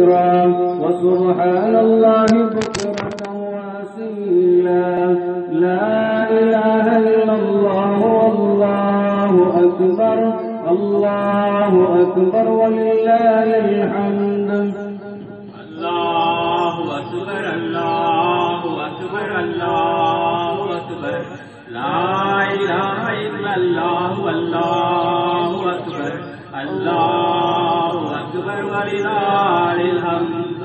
كبيرا وسبحان الله بكرة وأصيلا لا إله إلا الله والله أكبر الله أكبر ولله الحمد الله أكبر الله أكبر الله أكبر لا إله إلا الله والله أكبر الله أكبر ولله الحمد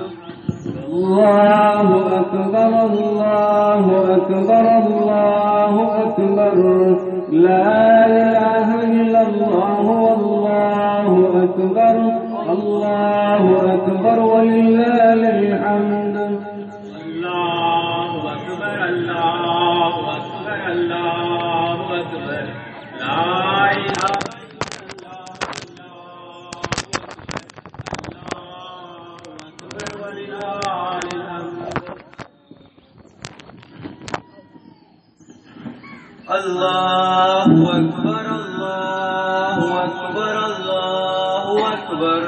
الله أكبر الله أكبر الله أكبر لا إله إلا الله والله أكبر الله أكبر ولله الحمد الله أكبر الله أكبر الله أكبر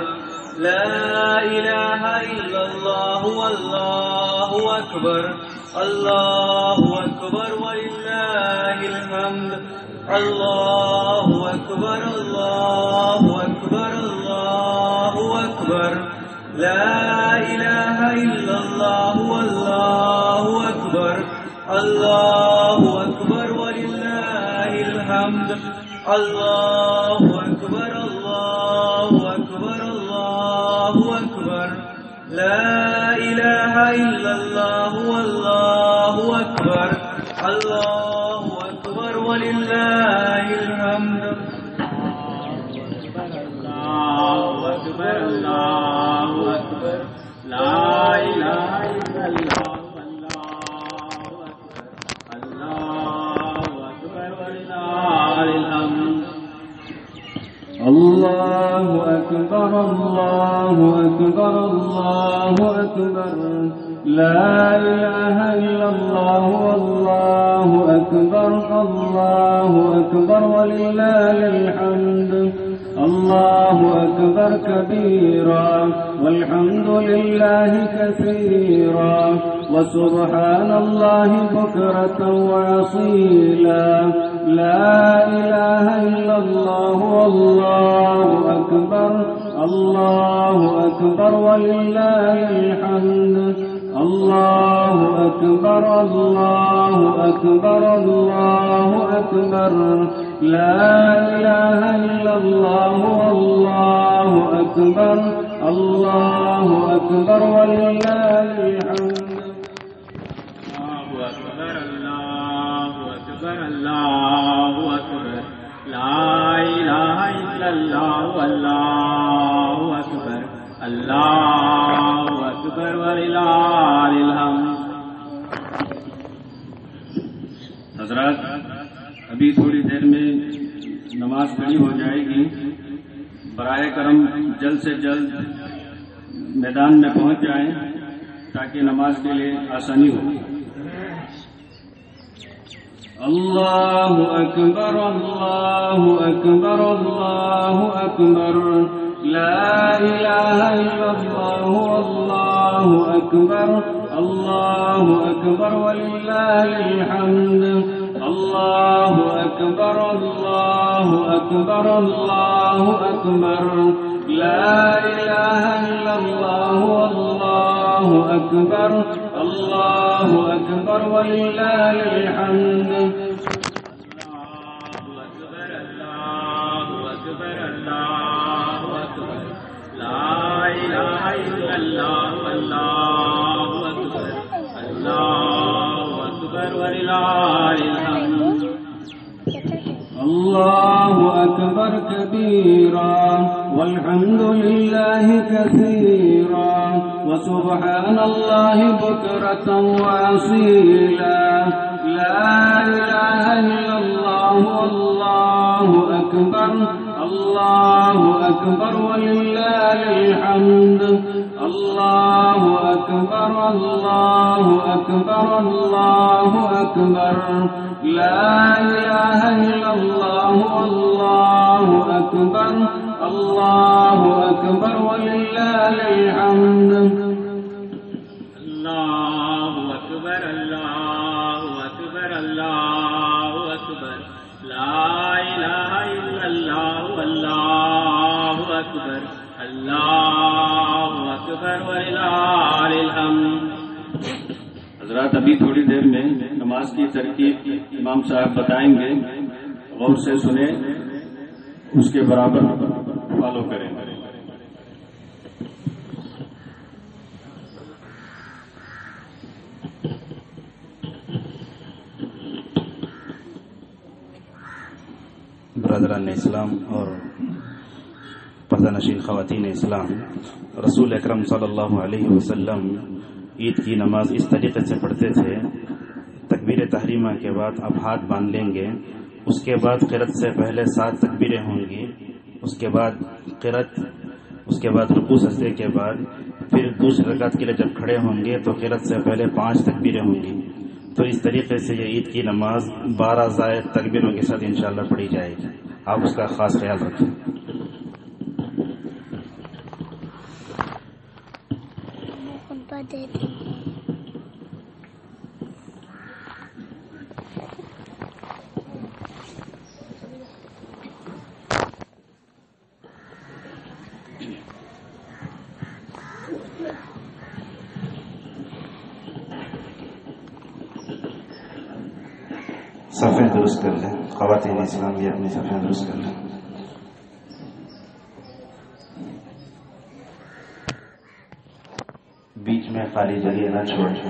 لا إله إلا الله أكبر الله أكبر الله أكبر لا إله إلا الله والله أكبر الله أكبر ولله الحمد الله أكبر الله أكبر الله أكبر لا إله إلا الله والله أكبر الله أكبر ولله الحمد الله أكبر الله أكبر الله أكبر لا إله إلا الله والله أكبر الله أكبر ولله الحمد الله أكبر الله أكبر لا إله إلا الله والله أكبر الله أكبر ولله الحمد الله أكبر الله أكبر الله أكبر لا إله إلا الله والله أكبر الله أكبر ولله الحمد الله أكبر كبيرا والحمد لله كثيرا وسبحان الله بكرة وأصيلا لا إله إلا الله والله أكبر الله أكبر ولله الحمد الله أكبر الله أكبر الله أكبر لا إله إلا الله والله أكبر الله أكبر ولله الحمد الله أكبر الله أكبر لا إله إلا الله والله أكبر الله أكبر ولله الحمد حضرات ابھی تھوڑی دیر میں نماز پڑھی ہو جائے گی براہ کرم جلد سے جلد میدان میں پہنچ جائیں تاکہ نماز کے لیے آسانی ہو اللہ اکبر اللہ اکبر اللہ اکبر لا الہ الا اللہ واللہ اکبر اللہ اکبر وللہ الحمد اللہ اکبر اللہ اکبر اللہ اکبر لا الہ الا اللہ واللہ اکبر اللہ اکبر وللہ الحمد الله أكبر كبيرا والحمد لله كثيرا وسبحان الله بكرة وأصيلا لا إله إلا الله والله أكبر الله أكبر ولله الحمد الله أكبر الله أكبر الله أكبر لا إله إلا الله والله أكبر الله أكبر ولله الحمد أكبر ولله الحمد. حضرات ابھی تھوڑی دیر میں نماز کی ترکیب امام صاحب بتائیں گے، غور سے سنیں، اس کے برابر فالو کریں. برادران اسلام اور پردہ نشین خواتین اسلام، رسول اکرم صلی اللہ علیہ وسلم عید کی نماز اس طریقے سے پڑھتے تھے. تکبیر تحریمہ کے بعد اب ہاتھ باندھ لیں گے، اس کے بعد قرأت سے پہلے 7 تکبیریں ہوں گی، اس کے بعد قرأت، اس کے بعد رکوع سجدے کے بعد پھر دوسری رکعت کے لیے جب کھڑے ہوں گے تو قرأت سے پہلے 5 تکبیریں ہوں گی. تو اس طریقے سے یہ عید کی نماز 12 زائد تکبیروں کے ساتھ انشاءاللہ پڑھی جائے گی. آپ اس کا خاص خیال رکھیں. صفیں درست کر لیں، خواتین اسلام بھی اپنی صفیں درست کر لیں. بیچ میں خالی جگہ نہ چھوڑیں.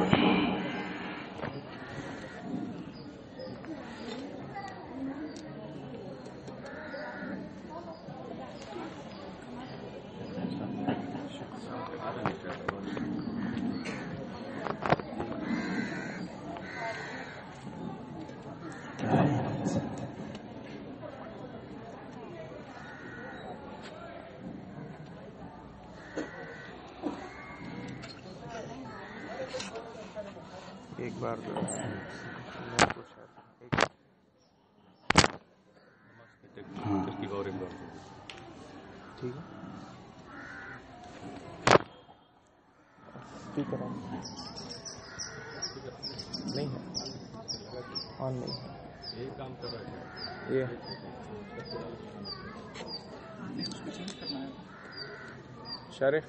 ایک بار ٹھیک ہے، اسپیکر نہیں ہے، آن نہیں ہے، یہ کام کر رہا ہے. یہ شارق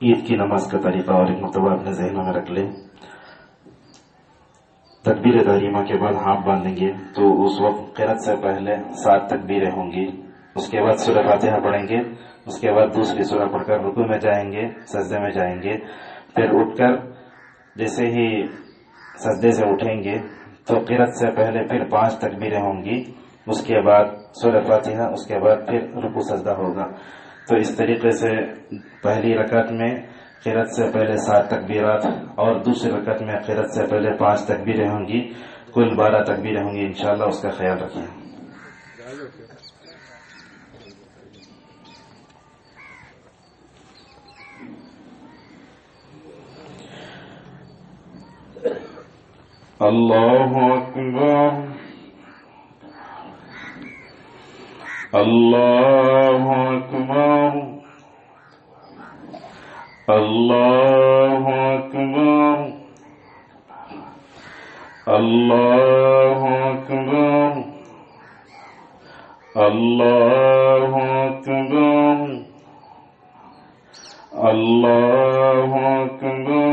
عید کی نماز کا طریقہ اور ایک مرتبہ اپنے ذہنوں میں رکھ لیں. تکبیر تحریمہ کے بعد ہاتھ باندھیں گے تو اس وقت قرأت سے پہلے 7 تکبیریں ہوں گی. اس کے بعد سورہ فاتحہ پڑھیں گے، اس کے بعد دوسری سورہ پڑھ کر رکوع میں جائیں گے، سجدے میں جائیں گے. پھر اٹھ کر جیسے ہی سجدے سے اٹھیں گے تو قرأت سے پہلے پھر 5 تکبیریں ہوں گی، اس کے بعد سورہ فاتحہ، اس کے بعد پھر رکوع سجدہ ہوگا. تو اس طریقے سے پہلی رکعت میں قرأت سے پہلے 7 تکبیرات اور دوسری رکعت میں قرأت سے پہلے 5 تکبیریں ہوں گی، کل 12 تکبیریں ہوں گی. انشاءاللہ اس کا خیال رکھیں. اللہ اکبر اللہ اکبر اللہ اکبر اللہ اکبر اللہ اکبر اللہ اکبر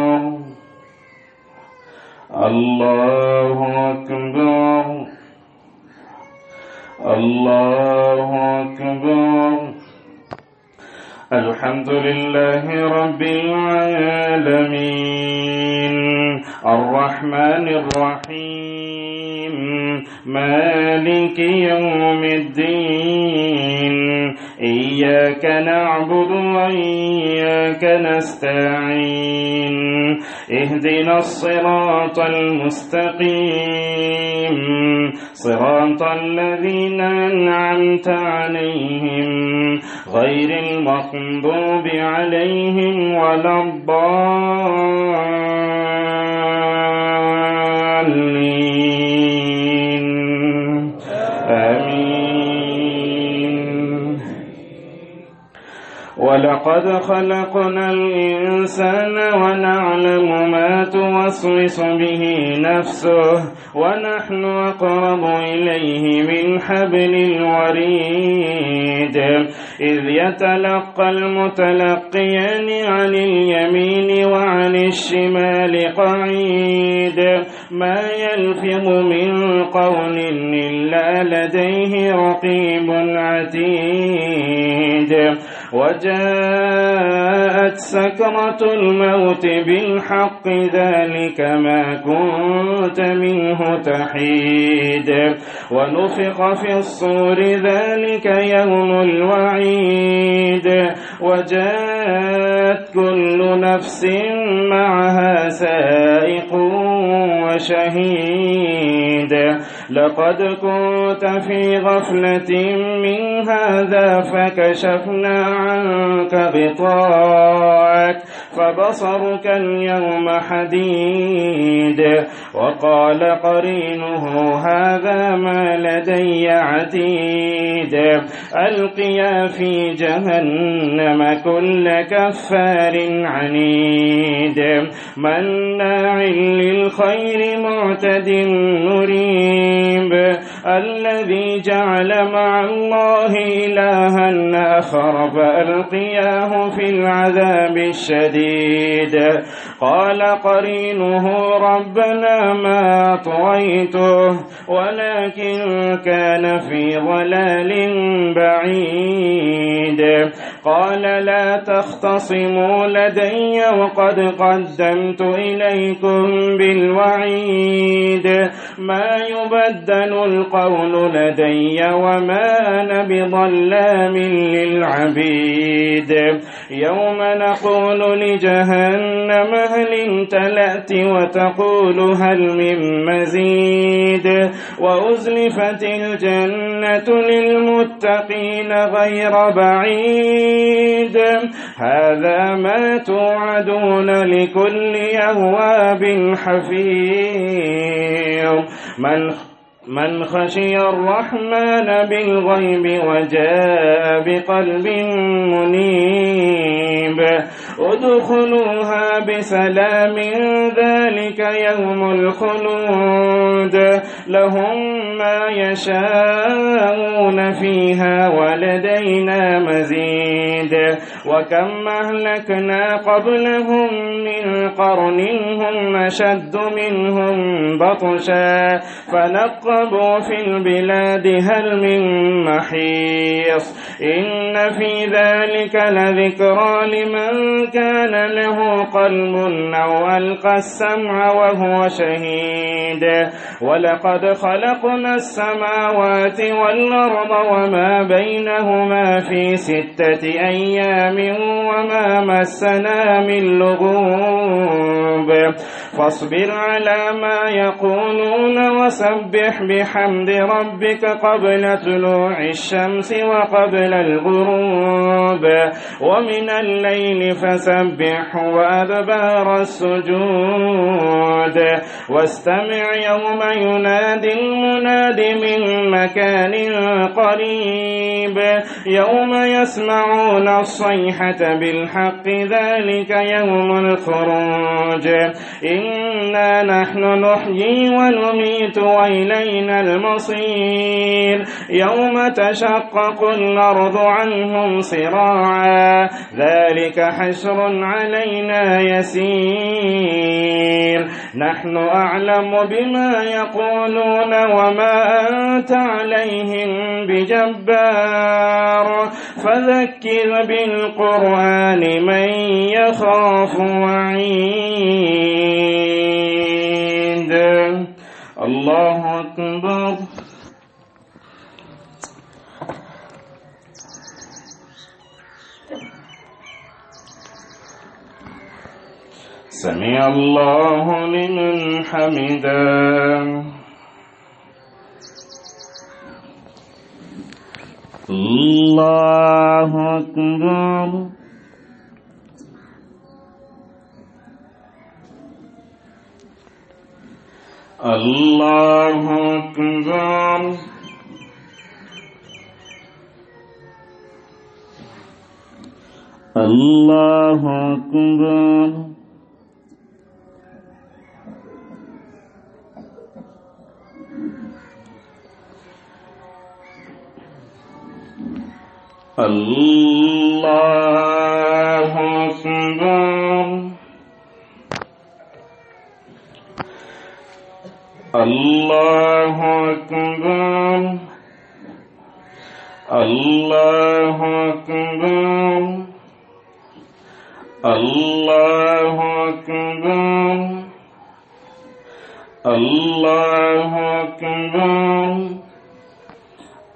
اللہ اکبر اللہ اکبر. الحمد للہ رب العالمین الرحمن الرحیم مالک یوم الدین ایاک نعبد وإیاک وإياك نستعين اهدنا الصراط المستقيم صراط الذين أنعمت عليهم غير المغضوب عليهم ولا الضالين آمين. ولقد خلقنا الإنسان ونعلم ما توسوس به نفسه ونحن أقرب إليه من حبل الوريد إذ يتلقى المتلقيان عن اليمين وعن الشمال قعيد ما يلفظ من قول إلا لديه رقيب عتيد وجاءت سكرة الموت بالحق ذلك ما كنت منه تحيد ونفخ في الصور ذلك يوم الوعيد وجاءت كل نفس معها سائق وشهيد لقد كنت في غفلة من هذا فكشفنا عنك غطاءك فبصرك اليوم حديد وقال قرينه هذا ما لدي عتيد ألقيا في جهنم كل كفار عنيد مناع للخير معتد مريب الذي جعل مع الله إلها آخر فألقياه في العذاب الشديد قال قرينه ربنا ما طويته ولكن كان في ضلال بعيد قال لا تختصموا لدي وقد قدمت إليكم بالوعيد ما يبدل القول لدي وما أنا بظلام للعبيد يوم نقول لجهنم هل امتلأت وتقول هل من مزيد وأزلفت الجنة للمتقين غير بعيد هذا ما توعدون لكل أواب حفيظ من خشي الرحمن بالغيب وجاء بقلب منيب ادخلوها بسلام ذلك يوم الخلود لهم ما يشاءون فيها ولدينا مزيد وكم أهلكنا قبلهم من قرن هم أشد منهم بطشا فنقبوا في البلاد هل من محيص إن في ذلك لذكرى لمن كان له قلب أو ألقى السمع وهو شهيد ولقد خلقنا السماوات والأرض وما بينهما في 6 أيام وما مسنا من لغوب فاصبر على ما يقولون وسبح بحمد ربك قبل طلوع الشمس وقبل الغروب ومن الليل فسبح وأدبار السجود واستمع يوم ينادي المناد من مكان قريب يوم يسمعون الصيحة بالحق ذلك يوم الخروج إنا نحن نحيي ونميت وإلينا المصير يوم تشقق الأرض عنهم صراعا ذلك حشر علينا يسير نحن أعلم بما يقولون وما أنت عليهم بجبار فذكر بالقرآن من يخاف وعيد الله أكبر سمع الله لمن حمده. الله أكبر. الله أكبر. الله أكبر. الله أكبر. الله أكبر. الله أكبر. الله أكبر. الله أكبر.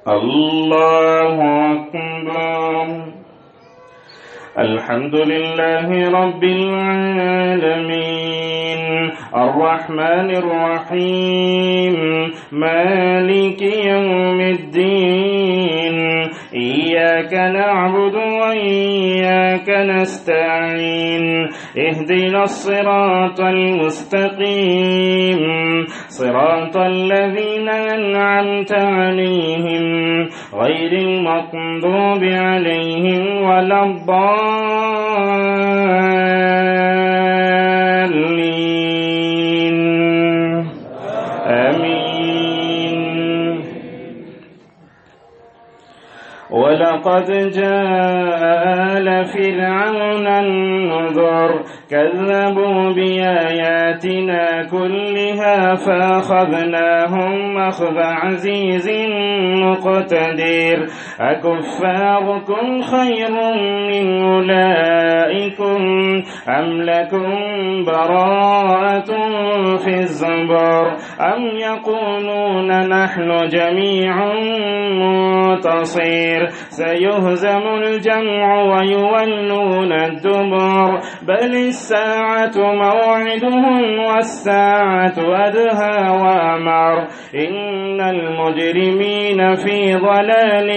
الله أكبر. الحمد لله رب العالمين الرحمن الرحيم مالك يوم الدين إياك نعبد وإياك نستعين اهدنا الصراط المستقيم صراط الذين أنعمت عليهم غير المغضوب عليهم ولا الضالين آمين. ولقد جاء آل فرعون النذر كذبوا بآياتنا كلها فأخذناهم أخذ عزيز مقتدر. أكفاركم خير من أولئكم أم لكم براءة في الزبر أم يقولون نحن جميع منتصر سيهزم الجمع ويولون الدبر بل الساعة موعدهم والساعة أدهى وأمر. إن المجرمين في ضلال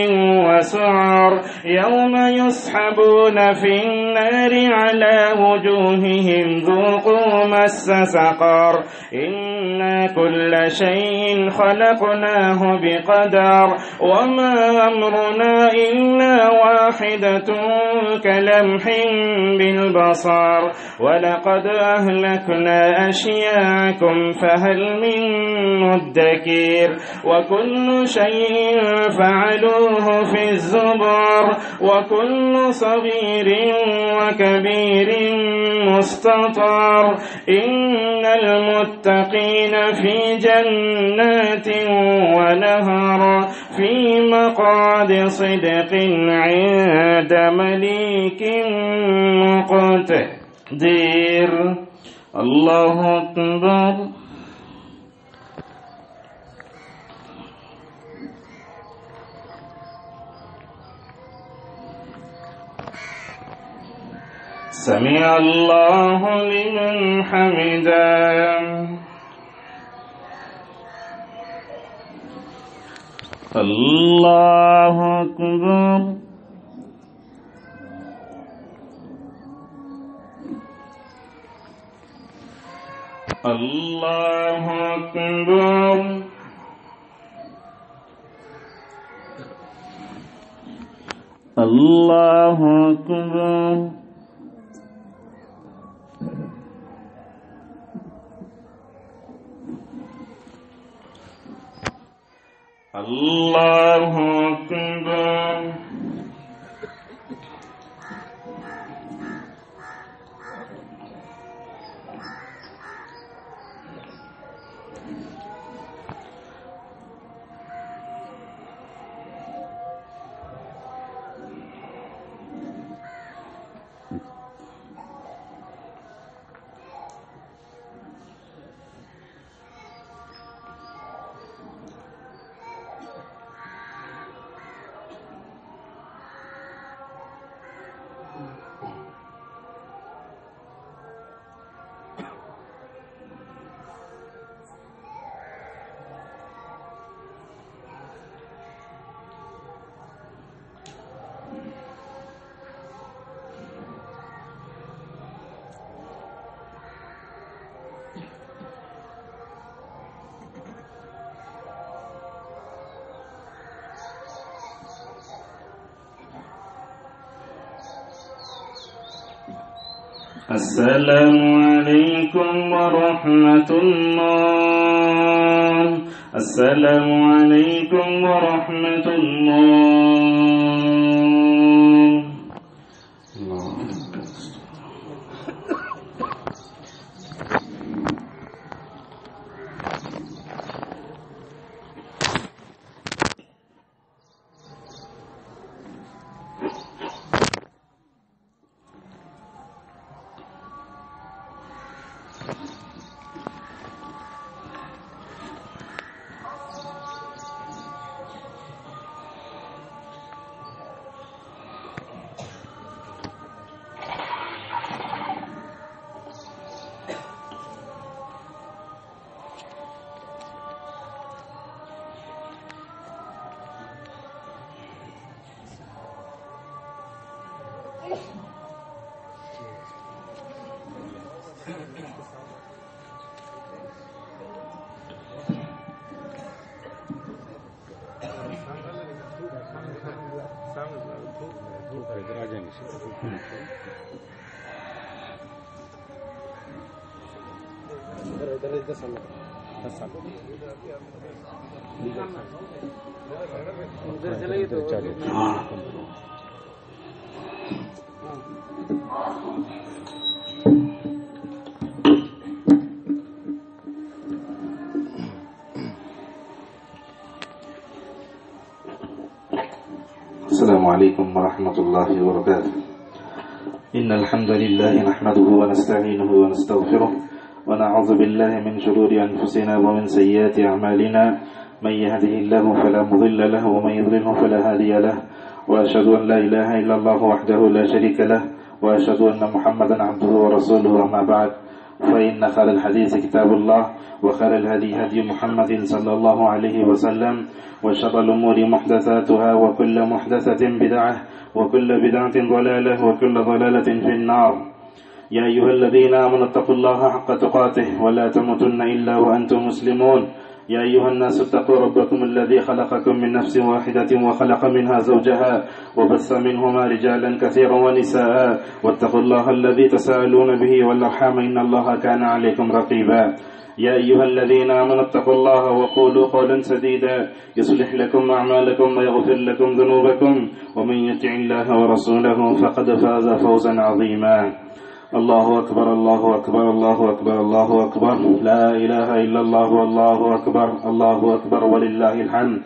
وسعر يوم يسحبون في النار على وجوههم ذوقوا مس سقر. إنا كل شيء خلقناه بقدر وما أمرنا إلا واحدة كلمح بالبصر. ولقد أهلكنا أشياءكم فهل من مدكر. وكل شيء فعلوه في الزبر وكل صغير وكبير مستطر. إن المتقين في جنات ونهر في مقعد صدق عند مليك مقتدر. الله أكبر. سمع الله لمن حمده. الله أكبر. الله أكبر. الله أكبر. الله أكبر. السلام عليكم ورحمة الله. السلام عليكم ورحمة الله. السلام عليكم ورحمة الله وبركاته. إن الحمد لله نحمده ونستعينه ونستغفره ونعوذ بالله من شرور أنفسنا ومن سيئات أعمالنا. من يهده الله فلا مضل له ومن يضلله فلا هادي له. وأشهد أن لا إله إلا الله وحده لا شريك له وأشهد أن محمدا عبده ورسوله. أما بعد فإن خير الحديث كتاب الله وخير الهدي هدي محمد صلى الله عليه وسلم وشر الأمور محدثاتها وكل محدثة بدعة وكل بدعة ضلالة وكل ضلالة في النار. يا أيها الذين آمنوا اتقوا الله حق تقاته ولا تموتن إلا وأنتم مسلمون. يا أيها الناس اتقوا ربكم الذي خلقكم من نفس واحدة وخلق منها زوجها وبث منهما رجالا كثيرا ونساء واتقوا الله الذي تساءلون به والأرحام إن الله كان عليكم رقيبا. يا أيها الذين آمنوا اتقوا الله وقولوا قولا سديدا يصلح لكم أعمالكم ويغفر لكم ذنوبكم ومن يطع الله ورسوله فقد فاز فوزا عظيما. الله أكبر الله أكبر الله أكبر الله أكبر لا إله إلا الله والله أكبر الله أكبر ولله الحمد.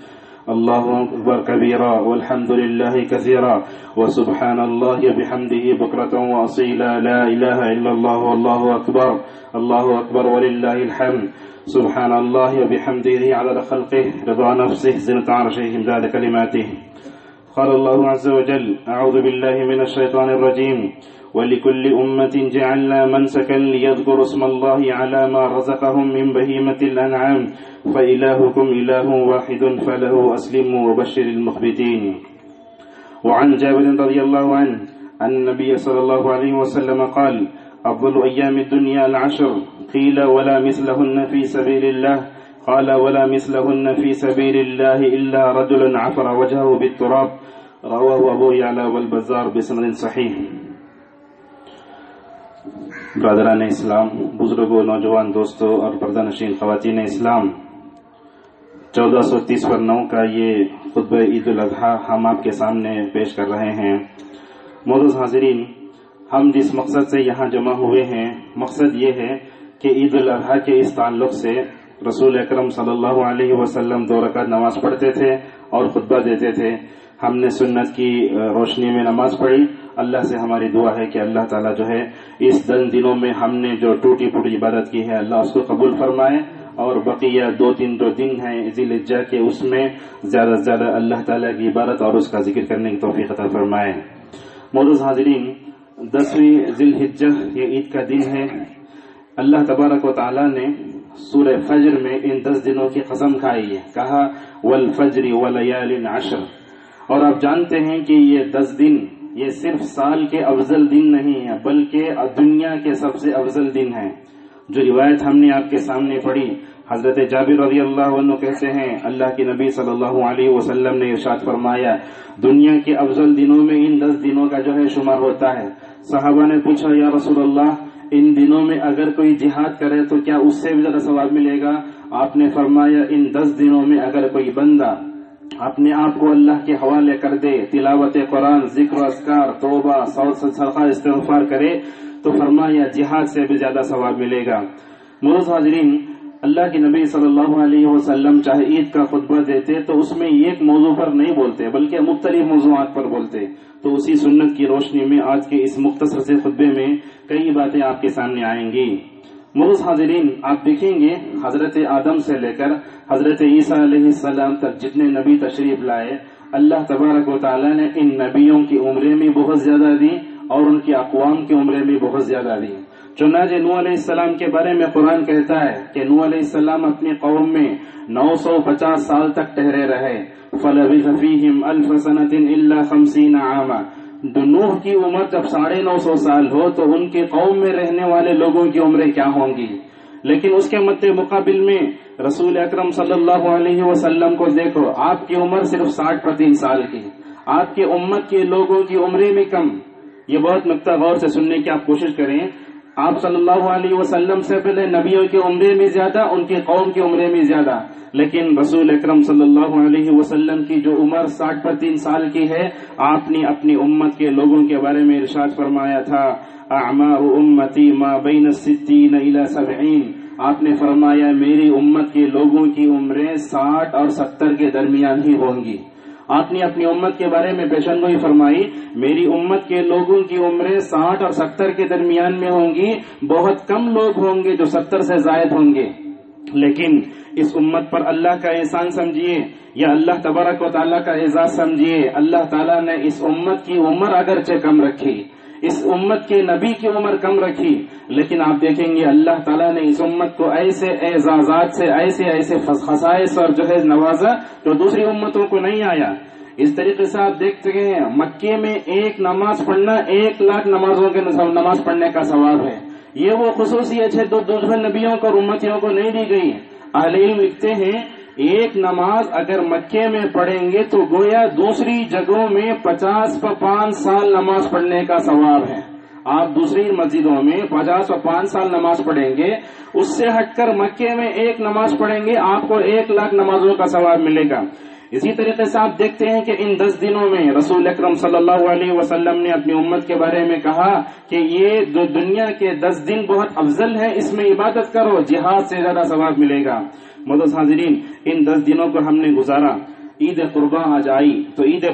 الله أكبر كبيرا والحمد لله كثيرا وسبحان الله بحمده بكرة وأصيلا. لا إله إلا الله والله أكبر الله أكبر ولله الحمد. سبحان الله وبحمده عدد خلقه رضا نفسه زنة عرشه امداد كلماته. قال الله عز وجل أعوذ بالله من الشيطان الرجيم ولكل أمة جعلنا منسكا ليذكروا اسم الله على ما رزقهم من بهيمة الأنعام فإلهكم إله واحد فله أسلموا وبشر المخبتين. وعن جابر رضي الله عنه أن النبي صلى الله عليه وسلم قال أفضل أيام الدنيا العشر. قيل ولا مثلهن في سبيل الله قال ولا مثلهن في سبيل الله إلا رجل عفر وجهه بالتراب. رواه أبو يعلى والبزار بسند صحيح. برادران اسلام، بزرگوں، نوجوان دوستوں اور پردہ نشین خواتین اسلام، 1430 کا یہ خطبہ عید الاضحیٰ ہم آپ کے سامنے پیش کر رہے ہیں. معزز حاضرین، ہم جس مقصد سے یہاں جمع ہوئے ہیں، مقصد یہ ہے کہ عید الاضحیٰ کے اس تعلق سے رسول اکرم صلی اللہ علیہ وسلم 2 رکعت نماز پڑھتے تھے اور خطبہ دیتے تھے. ہم نے سنت کی روشنی میں نماز پڑھی. اللہ سے ہماری دعا ہے کہ اللہ تعالیٰ جو ہے اس 10 دنوں میں ہم نے جو ٹوٹی پھوٹی عبادت کی ہے اللہ اس کو قبول فرمائے، اور بقیہ 2-3 جو دن ہیں ذی الحجہ کے اس میں زیادہ سے زیادہ اللہ تعالیٰ کی عبادت اور اس کا ذکر کرنے کی توفیق عطا فرمائے. معزز حاضرین، 10ویں ذی الحجہ یہ عید کا دن ہے. اللہ تبارک و تعالیٰ نے سورہ فجر میں ان 10 دنوں کی قسم کھائی ہے، کہا والفجر ولیال عشر. اور آپ جانتے ہیں کہ یہ 10 دن یہ صرف سال کے افضل دن نہیں ہے بلکہ دنیا کے سب سے افضل دن ہیں. جو روایت ہم نے آپ کے سامنے پڑھی، حضرت جابر رضی اللہ عنہ کہتے ہیں اللہ کے نبی صلی اللہ علیہ وسلم نے ارشاد فرمایا دنیا کے افضل دنوں میں ان 10 دنوں کا جو ہے شمار ہوتا ہے. صحابہ نے پوچھا یا رسول اللہ ان دنوں میں اگر کوئی جہاد کرے تو کیا اس سے بھی زیادہ ثواب ملے گا؟ آپ نے فرمایا ان 10 دنوں میں اگر کوئی بندہ اپنے آپ کو اللہ کے حوالے کر دے، تلاوت قرآن، ذکر و اذکار، توبہ، صدقہ، استغفار کرے تو فرمایا جہاد سے بھی زیادہ ثواب ملے گا۔ معزز حاضرین، اللہ کے نبی صلی اللہ علیہ وسلم چاہے عید کا خطبہ دیتے تو اس میں ایک موضوع پر نہیں بولتے بلکہ مختلف موضوعات پر بولتے، تو اسی سنت کی روشنی میں آج کے اس مختصر سے خطبے میں کئی باتیں آپ کے سامنے آئیں گی۔ معزز حاضرین، آپ دیکھیں گے حضرت آدم سے لے کر حضرت عیسیٰ علیہ السلام تک جتنے نبی تشریف لائے، اللہ تبارک و تعالیٰ نے ان نبیوں کی عمریں بھی بہت زیادہ دی اور ان کی اقوام کی عمریں بھی بہت زیادہ دی۔ چنانچہ نوح علیہ السلام کے بارے میں قرآن کہتا ہے کہ نوح علیہ السلام اپنی قوم میں 950 سال تک ٹھہرے رہے، فَلَبِثَ فِيهِمْ أَلْفَ سَنَةٍ إِلَّا 50 عَامًا۔ نوح کی عمر جب 950 سال ہو تو ان کی قوم میں رہنے والے لوگوں کی عمریں کیا ہوں گی؟ لیکن اس کے مد مقابل میں رسول اکرم صلی اللہ علیہ وسلم کو دیکھو، آپ کی عمر صرف 60 سال کی، آپ کی امت کے لوگوں کی عمریں بھی کم۔ یہ بہت نقطہ غور سے سننے کی آپ کوشش کریں، آپ صلی اللہ علیہ وسلم سے پہلے نبیوں کی عمریں بھی زیادہ، ان کی قوم کی عمریں بھی زیادہ، لیکن رسول اکرم صلی اللہ علیہ وسلم کی جو عمر 60 سال کی ہے، آپ نے اپنی امت کے لوگوں کے بارے میں ارشاد فرمایا تھا اعمار امتی ما بین 60 الی 70۔ آپ نے فرمایا میری امت کے لوگوں کی عمریں 60 اور 70 کے درمیان ہی ہوں گی۔ آپ نے اپنی امت کے بارے میں پیشن گوئی فرمائی میری امت کے لوگوں کی عمریں 60 اور 70 کے درمیان میں ہوں گی، بہت کم لوگ ہوں گے جو 70 سے زائد ہوں گے۔ لیکن اس امت پر اللہ کا احسان سمجھیے یا اللہ تبارک و تعالیٰ کا اعزاز سمجھیے، اللہ تعالیٰ نے اس امت کی عمر اگرچہ کم رکھی، اس امت کے نبی کی عمر کم رکھی، لیکن آپ دیکھیں گے اللہ تعالیٰ نے اس امت کو ایسے اعزازات سے ایسے خصائص اور جو ہے نوازا جو دوسری امتوں کو نہیں آیا۔ اس طریقے سے آپ دیکھتے ہیں مکے میں ایک نماز پڑھنا 1 لاکھ نمازوں کے نماز پڑھنے کا ثواب ہے۔ یہ وہ خصوصیت ہے جو دوسرے نبیوں کو اور امتیوں کو نہیں دی گئی۔ اہل علم لکھتے ہیں ایک نماز اگر مکے میں پڑھیں گے تو گویا دوسری جگہوں میں 50 سال نماز پڑھنے کا ثواب ہے۔ آپ دوسری مسجدوں میں 50 سال نماز پڑھیں گے، اس سے ہٹ کر مکے میں ایک نماز پڑھیں گے آپ کو 1 لاکھ نمازوں کا ثواب ملے گا۔ اسی طریقے سے آپ دیکھتے ہیں کہ ان 10 دنوں میں رسول اکرم صلی اللہ علیہ وسلم نے اپنی امت کے بارے میں کہا کہ یہ جو دنیا کے 10 دن بہت افضل ہے، اس میں عبادت کرو، جہاد سے زیادہ ثواب ملے گا۔ معزز حاضرین، ان 10 دنوں کو ہم نے گزارا، عید قرباں آج آئی تو عید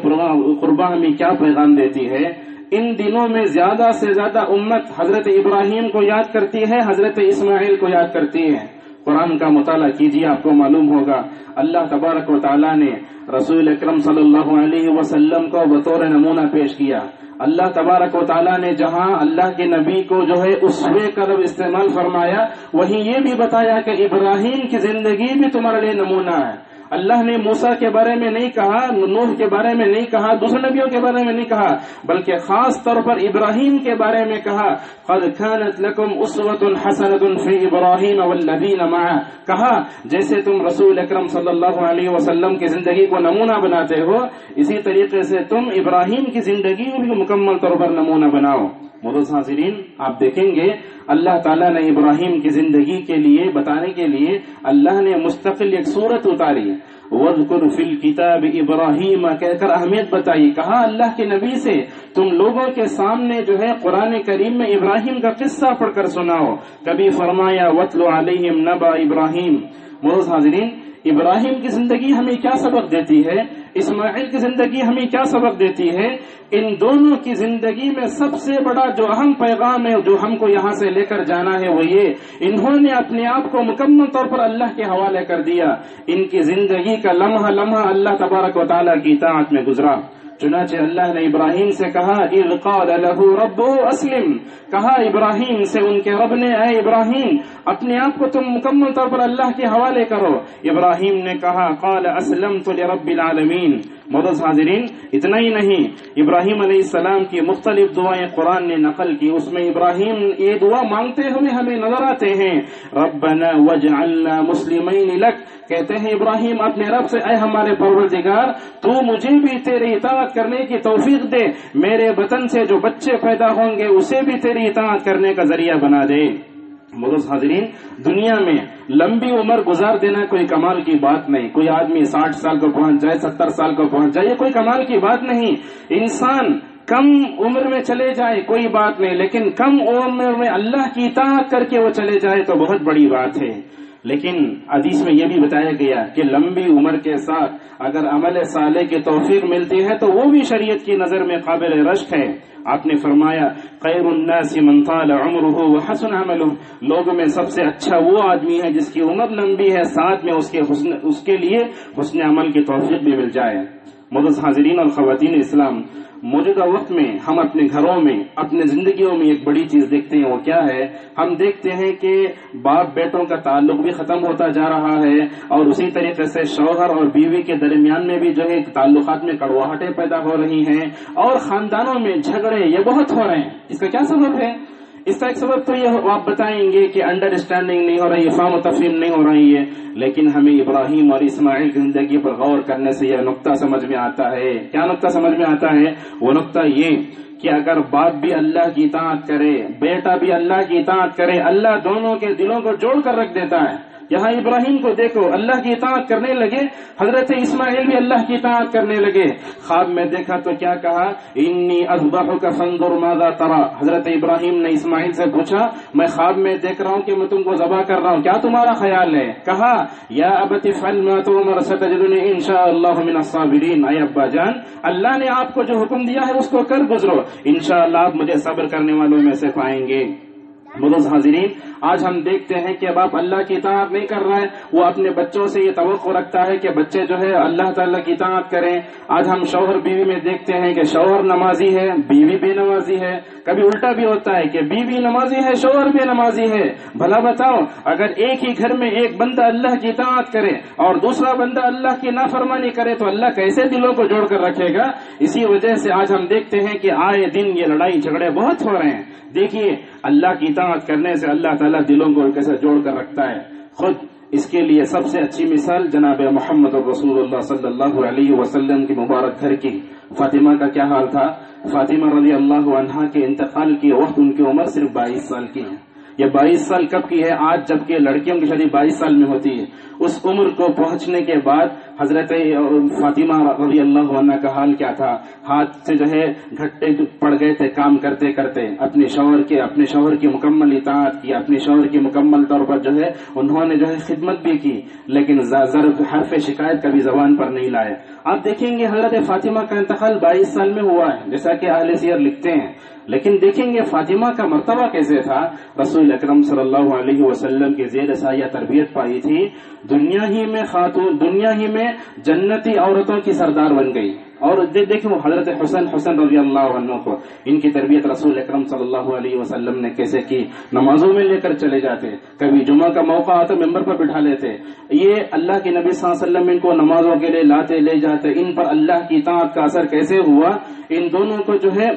قرباں ہمیں کیا پیغام دیتی ہے؟ ان دنوں میں زیادہ سے زیادہ امت حضرت ابراہیم کو یاد کرتی ہے، حضرت اسماعیل کو یاد کرتی ہے۔ قرآن کا مطالعہ کیجیے، آپ کو معلوم ہوگا اللہ تبارک و تعالیٰ نے رسول اکرم صلی اللہ علیہ وسلم کو بطور نمونہ پیش کیا۔ اللہ تبارک و تعالیٰ نے جہاں اللہ کے نبی کو جو ہے اسوے کا لفظ استعمال فرمایا، وہیں یہ بھی بتایا کہ ابراہیم کی زندگی بھی تمہارے لیے نمونہ ہے۔ اللہ نے موسیٰ کے بارے میں نہیں کہا، نوح کے بارے میں نہیں کہا، دوسرے نبیوں کے بارے میں نہیں کہا، بلکہ خاص طور پر ابراہیم کے بارے میں کہا قد كانت لكم اسوة حسنة في ابراہیم والذین معه، کہا جیسے تم رسول اکرم صلی اللہ علیہ وسلم کی زندگی کو نمونہ بناتے ہو، اسی طریقے سے تم ابراہیم کی زندگی کو بھی مکمل طور پر نمونہ بناؤ۔ معزز حاضرین، آپ دیکھیں گے اللہ تعالیٰ نے ابراہیم کی زندگی کے لیے بتانے کے لیے اللہ نے مستقل ایک سورت اتاری، وَاذْكُرْ فِي الْكِتَابِ إِبْرَاهِيمَ کہہ کر اہمیت بتائی۔ کہا اللہ کے نبی سے تم لوگوں کے سامنے جو ہے قرآن کریم میں ابراہیم کا قصہ پڑھ کر سناؤ۔ کبھی فرمایا وَاتْلُ عَلَيْهِمْ نَبَأَ إِبْرَاهِيمَ۔ معزز حاضرین، ابراہیم کی زندگی ہمیں کیا سبق دیتی ہے، اسماعیل کی زندگی ہمیں کیا سبق دیتی ہے؟ ان دونوں کی زندگی میں سب سے بڑا جو اہم پیغام ہے جو ہم کو یہاں سے لے کر جانا ہے وہ یہ، انہوں نے اپنے آپ کو مکمل طور پر اللہ کے حوالے کر دیا۔ ان کی زندگی کا لمحہ لمحہ اللہ تبارک و تعالیٰ کی اطاعت میں گزرا۔ چنانچہ اللہ نے ابراہیم سے کہا اذ قال له ربه اسلم، کہا ابراہیم سے ان کے رب نے اے ابراہیم اپنے آپ کو تم مکمل طور پر اللہ کے حوالے کرو۔ ابراہیم نے کہا قال اسلمت لرب العالمین۔ معزز حاضرین، اتنا ہی نہیں، ابراہیم علیہ السلام کی مختلف دعائیں قرآن نے نقل کی، اس میں ابراہیم یہ دعا مانگتے ہوئے ہمیں نظر آتے ہیں ربنا واجعلنا مسلمین لک، کہتے ہیں ابراہیم اپنے رب سے اے ہمارے پروردگار تو مجھے بھی تیری اطاعت اطاعت کرنے کی توفیق دے، میرے وطن سے جو بچے پیدا ہوں گے اسے بھی تیری اطاعت کرنے کا ذریعہ بنا دے۔ معزز حاضرین، دنیا میں لمبی عمر گزار دینا کوئی کمال کی بات نہیں۔ کوئی آدمی 60 سال کو پہنچ جائے، 70 سال کو پہنچ جائے، یہ کوئی کمال کی بات نہیں۔ انسان کم عمر میں چلے جائے کوئی بات نہیں، لیکن کم عمر میں اللہ کی اطاعت کر کے وہ چلے جائے تو بہت بڑی بات ہے۔ لیکن حدیث میں یہ بھی بتایا گیا کہ لمبی عمر کے ساتھ اگر عمل صالح کی توفیق ملتی ہے تو وہ بھی شریعت کی نظر میں قابل رشک ہے۔ آپ نے فرمایا خیر الناس من طال عمره وحسن عمله، لوگوں میں سب سے اچھا وہ آدمی ہے جس کی عمر لمبی ہے، ساتھ میں اس کے لیے حسن عمل کی توفیق بھی مل جائے۔ معزز حاضرین اور خواتین اسلام، موجودہ وقت میں ہم اپنے گھروں میں، اپنے زندگیوں میں ایک بڑی چیز دیکھتے ہیں، وہ کیا ہے؟ ہم دیکھتے ہیں کہ باپ بیٹوں کا تعلق بھی ختم ہوتا جا رہا ہے، اور اسی طریقے سے شوہر اور بیوی کے درمیان میں بھی جو ہے تعلقات میں کڑواہٹیں پیدا ہو رہی ہیں، اور خاندانوں میں جھگڑے یہ بہت ہو رہے ہیں۔ اس کا کیا سبب ہے؟ اس کا ایک سبب تو یہ آپ بتائیں گے کہ انڈرسٹینڈنگ نہیں ہو رہی، فہم و تفہیم نہیں ہو رہی ہے، لیکن ہمیں ابراہیم اور اسماعیل کی زندگی پر غور کرنے سے یہ نقطہ سمجھ میں آتا ہے۔ کیا نقطہ سمجھ میں آتا ہے؟ وہ نقطہ یہ کہ اگر باپ بھی اللہ کی اطاعت کرے، بیٹا بھی اللہ کی اطاعت کرے، اللہ دونوں کے دلوں کو جوڑ کر رکھ دیتا ہے۔ یہاں ابراہیم کو دیکھو، اللہ کی اطاعت کرنے لگے، حضرت اسماعیل بھی اللہ کی اطاعت کرنے لگے۔ خواب میں دیکھا تو کیا کہا؟ انی اذبحک فانظر ماذا ترى۔ حضرت ابراہیم نے اسماعیل سے پوچھا، میں خواب میں دیکھ رہا ہوں کہ میں تم کو ذبح کر رہا ہوں، کیا تمہارا خیال ہے؟ کہا یا ابت افعل ما تؤمر ستجدنی ان شاء اللہ من الصابرین۔ اے ابا جان، اللہ نے آپ کو جو حکم دیا ہے اس کو کر گزرو، انشاءاللہ آپ مجھے صبر کرنے والوں میں سے پائیں گے۔ معزز حاضرین، آج ہم دیکھتے ہیں کہ اب آپ اللہ کی اطاعت نہیں کر رہے ہیں، وہ اپنے بچوں سے یہ توقع رکھتا ہے کہ بچے جو ہے اللہ تعالیٰ کی اطاعت کریں۔ آج ہم شوہر بیوی میں دیکھتے ہیں کہ شوہر نمازی ہے، بیوی بے نمازی ہے، کبھی الٹا بھی ہوتا ہے کہ بیوی نمازی ہے، شوہر بے نمازی ہے۔ بھلا بتاؤ، اگر ایک ہی گھر میں ایک بندہ اللہ کی اطاعت کرے اور دوسرا بندہ اللہ کی نافرمانی کرے تو اللہ کیسے دلوں کو جوڑ کر رکھے گا؟ اسی وجہ سے آج ہم دیکھتے ہیں کہ آئے دن یہ لڑائی جھگڑے بہت ہو رہے ہیں۔ دیکھیے، اللہ کی اطاعت کرنے سے اللہ تعالیٰ دلوں کو کیسے جوڑ کر رکھتا ہے۔ خود اس کے لیے سب سے اچھی مثال جناب محمد رسول اللہ صلی اللہ علیہ وسلم کی مبارک گھر کی فاطمہ کا کیا حال تھا۔ فاطمہ رضی اللہ عنہا کے انتقال کے وقت ان کی عمر صرف 22 سال کی ہے۔ یہ 22 سال کب کی ہے؟ آج جبکہ لڑکیوں کی شادی 22 سال میں ہوتی ہے۔ اس عمر کو پہنچنے کے بعد حضرت فاطمہ رضی اللہ عنہ کا حال کیا تھا؟ ہاتھ سے جو ہے گھٹے پڑ گئے تھے کام کرتے کرتے، اپنے شوہر کی مکمل اطاعت کی، اپنے شوہر کی مکمل طور پر جو ہے انہوں نے جو ہے خدمت بھی کی، لیکن ضرب حرف شکایت کبھی زبان پر نہیں لائے۔ آپ دیکھیں گے حضرت فاطمہ کا انتقال 22 سال میں ہوا ہے، جیسا کہ اہل سیر لکھتے ہیں، لیکن دیکھیں گے فاطمہ کا مرتبہ کیسے تھا۔ رسول اکرم صلی اللہ علیہ وسلم کے زیر سایہ تربیت پائی تھی، دنیا ہی میں جنتی عورتوں کی سردار بن گئی۔ اور دیکھیں وہ حضرت حسن رضی اللہ عنہ کو، ان کی تربیت رسول اکرم صلی اللہ علیہ وسلم نے کیسے کی، نمازوں میں لے کر چلے جاتے، کبھی جمعہ کا موقع آتا ممبر پر بٹھا لیتے، یہ اللہ کے نبی صلی اللہ علیہ وسلم ان کو نمازوں کے لیے لاتے لے جاتے۔ ان پر اللہ کی اطاعت کا اثر کیسے ہوا، ان دونوں کو جو ہے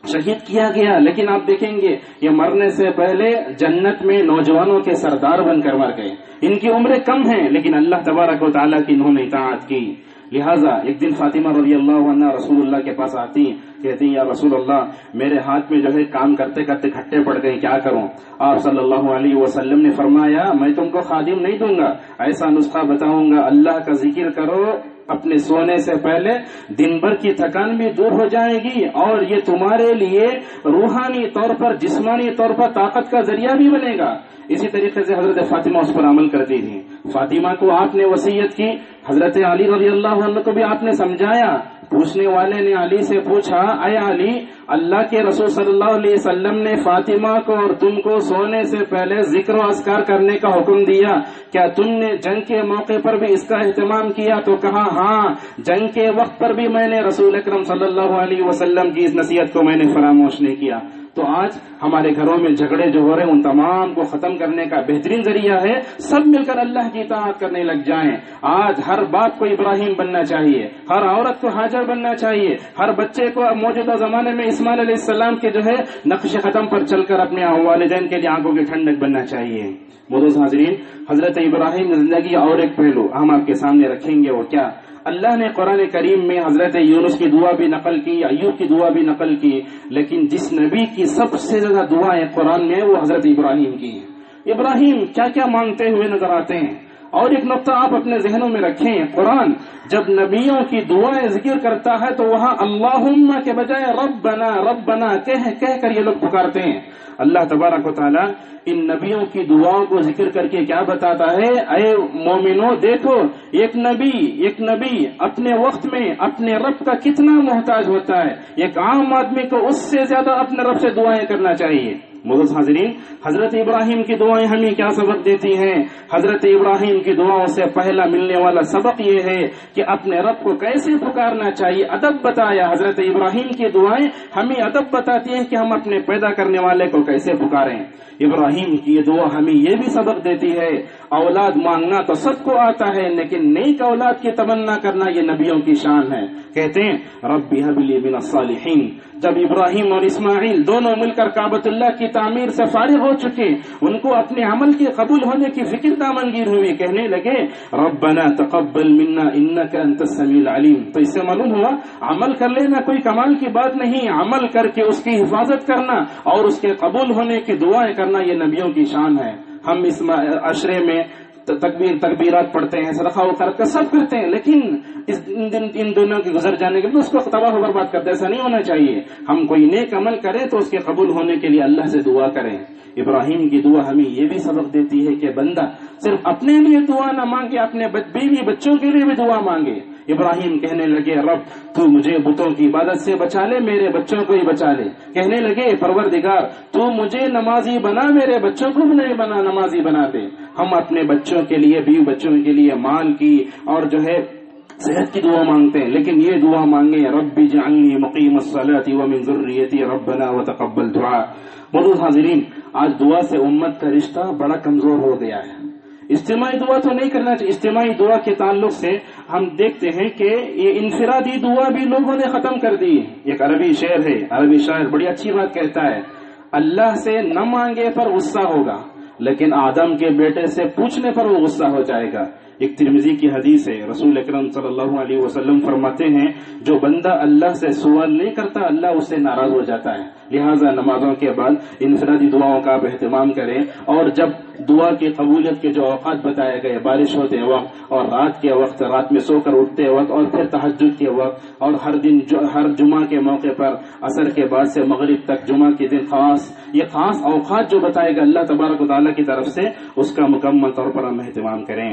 شہید کیا گیا، لیکن آپ دیکھیں گے یہ مرنے سے پہلے جنت میں نوجوانوں کے سردار بن کر مر گئے۔ ان کی عمریں کم ہیں لیکن اللہ تبارک و تعالیٰ کی انہوں نے اطاعت کی۔ لہٰذا ایک دن فاطمہ رضی اللہ عنہ رسول اللہ کے پاس آتی، کہتی یا رسول اللہ، میرے ہاتھ میں جو ہے کام کرتے کرتے گھٹے پڑ گئے، کیا کروں؟ آپ صلی اللہ علیہ وسلم نے فرمایا میں تم کو خادم نہیں دوں گا، ایسا نسخہ بتاؤں گا، اللہ کا ذکر کرو، اپنے سونے سے پہلے دن بھر کی تھکان بھی دور ہو جائے گی، اور یہ تمہارے لیے روحانی طور پر جسمانی طور پر طاقت کا ذریعہ بھی بنے گا۔ اسی طریقے سے حضرت فاطمہ اس پر عمل کرتی تھی۔ فاطمہ کو آپ نے وصیت کی، حضرت علی رضی اللہ عنہ کو بھی آپ نے سمجھایا۔ پوچھنے والے نے علی سے پوچھا، اے علی، اللہ کے رسول صلی اللہ علیہ وسلم نے فاطمہ کو اور تم کو سونے سے پہلے ذکر و اذکار کرنے کا حکم دیا، کیا تم نے جنگ کے موقع پر بھی اس کا اہتمام کیا؟ تو کہا ہاں، جنگ کے وقت پر بھی میں نے رسول اکرم صلی اللہ علیہ وسلم کی اس نصیحت کو میں نے فراموش نہیں کیا۔ تو آج ہمارے گھروں میں جھگڑے جو ہو رہے ہیں ان تمام کو ختم کرنے کا بہترین ذریعہ ہے سب مل کر اللہ کی اطاعت کرنے لگ جائیں۔ آج ہر باپ کو ابراہیم بننا چاہیے، ہر عورت کو ہاجر بننا چاہیے، ہر بچے کو موجودہ زمانے میں اسماعیل علیہ السلام کے جو ہے نقش قدم پر چل کر اپنے والدین کے لیے آنکھوں کی ٹھنڈک بننا چاہیے۔ معزز حاضرین، حضرت ابراہیم کی زندگی اور ایک پہلو ہم آپ کے سامنے رکھیں گے، وہ کیا؟ اللہ نے قرآن کریم میں حضرت یونس کی دعا بھی نقل کی، ایوب کی دعا بھی نقل کی، لیکن جس نبی کی سب سے زیادہ دعائیں قرآن میں وہ حضرت ابراہیم کی ہیں۔ ابراہیم کیا کیا مانگتے ہوئے نظر آتے ہیں، اور ایک نقطہ آپ اپنے ذہنوں میں رکھیں، قرآن جب نبیوں کی دعائیں ذکر کرتا ہے تو وہاں اللہم کے بجائے ربنا ربنا کہہ کر یہ لوگ پکارتے ہیں۔ اللہ تبارک و تعالی ان نبیوں کی دعاؤں کو ذکر کر کے کیا بتاتا ہے، اے مومنو دیکھو ایک نبی اپنے وقت میں اپنے رب کا کتنا محتاج ہوتا ہے، ایک عام آدمی کو اس سے زیادہ اپنے رب سے دعائیں کرنا چاہیے۔ معزز حاضرین، حضرت ابراہیم کی دعائیں ہمیں کیا سبق دیتی ہیں؟ حضرت ابراہیم کی دعاؤں سے پہلا ملنے والا سبق یہ ہے کہ اپنے رب کو کیسے پکارنا چاہیے، ادب بتایا۔ حضرت ابراہیم کی دعائیں ہمیں ادب بتاتی ہیں کہ ہم اپنے پیدا کرنے والے کو کیسے پکاریں۔ ابراہیم کی دعا ہمیں یہ بھی سبق دیتی ہے، اولاد مانگنا تو سب کو آتا ہے، لیکن نیک اولاد کی تمنا کرنا یہ نبیوں کی شان ہے۔ کہتے ہیں رب هب لي من الصالحین۔ جب ابراہیم اور اسماعیل دونوں مل کر کعبۃ اللہ کی تعمیر سے فارغ ہو چکے، ان کو اپنے عمل کے قبول ہونے کی فکر دامنگیر ہوئی، کہنے لگے ربنا تقبل منا انک انت السمیع العلیم۔ تو اس سے معلوم ہوا عمل کر لینا کوئی کمال کی بات نہیں، عمل کر کے اس کی حفاظت کرنا اور اس کے قبول ہونے کی دعائیں کرنا یہ نبیوں کی شان ہے۔ ہم اس عشرے میں تکبیرات پڑھتے ہیں، صدقہ و خیرات کا سب کرتے ہیں، لیکن ان دنوں کے گزر جانے کے بعد اس کو تباہ و برباد کرتے، ایسا نہیں ہونا چاہیے۔ ہم کوئی نیک عمل کریں تو اس کے قبول ہونے کے لیے اللہ سے دعا کریں۔ ابراہیم کی دعا ہمیں یہ بھی سبق دیتی ہے کہ بندہ صرف اپنے لیے دعا نہ مانگے، اپنے بیوی بچوں کے لیے بھی دعا مانگے۔ ابراہیم کہنے لگے رب تو مجھے بتوں کی عبادت سے بچا لے، میرے بچوں کو ہی بچا لے۔ کہنے لگے پروردگار تو مجھے نمازی بنا، میرے بچوں کو بھی نہیں بنا، نمازی بنا دے۔ ہم اپنے بچوں کے لیے، بیوی بچوں کے لیے مال کی اور جو ہے صحت کی دعا مانگتے ہیں، لیکن یہ دعا مانگے رب اجعلنی مقیم الصلاۃ ومن ذریتی ربنا وتقبل دعاء۔ معزز حاضرین، آج دعا سے امت کا رشتہ بڑا کمزور ہو گیا ہے۔ اجتماعی دعا تو نہیں کرنا چاہیے، اجتماعی دعا کے تعلق سے ہم دیکھتے ہیں کہ یہ انفرادی دعا بھی لوگوں نے ختم کر دی۔ ایک عربی شعر ہے، عربی شاعر بڑی اچھی بات کہتا ہے، اللہ سے نہ مانگے پر غصہ ہوگا، لیکن آدم کے بیٹے سے پوچھنے پر وہ غصہ ہو جائے گا۔ ایک ترمذی کی حدیث ہے، رسول اکرم صلی اللہ علیہ وسلم فرماتے ہیں جو بندہ اللہ سے سوال نہیں کرتا اللہ اس سے ناراض ہو جاتا ہے۔ لہٰذا نمازوں کے بعد انفرادی دعاؤں کا آپ اہتمام کریں، اور جب دعا کی قبولیت کے جو اوقات بتائے گئے، بارش ہوتے وقت اور رات کے وقت، رات میں سو کر اٹھتے وقت اور پھر تہجد کے وقت، اور ہر دن ہر جمعہ کے موقع پر عصر کے بعد سے مغرب تک، جمعہ کے دن خاص، یہ خاص اوقات جو بتائے گا اللہ تبارک و تعالیٰ کی طرف سے، اس کا مکمل طور پر ہم اہتمام کریں۔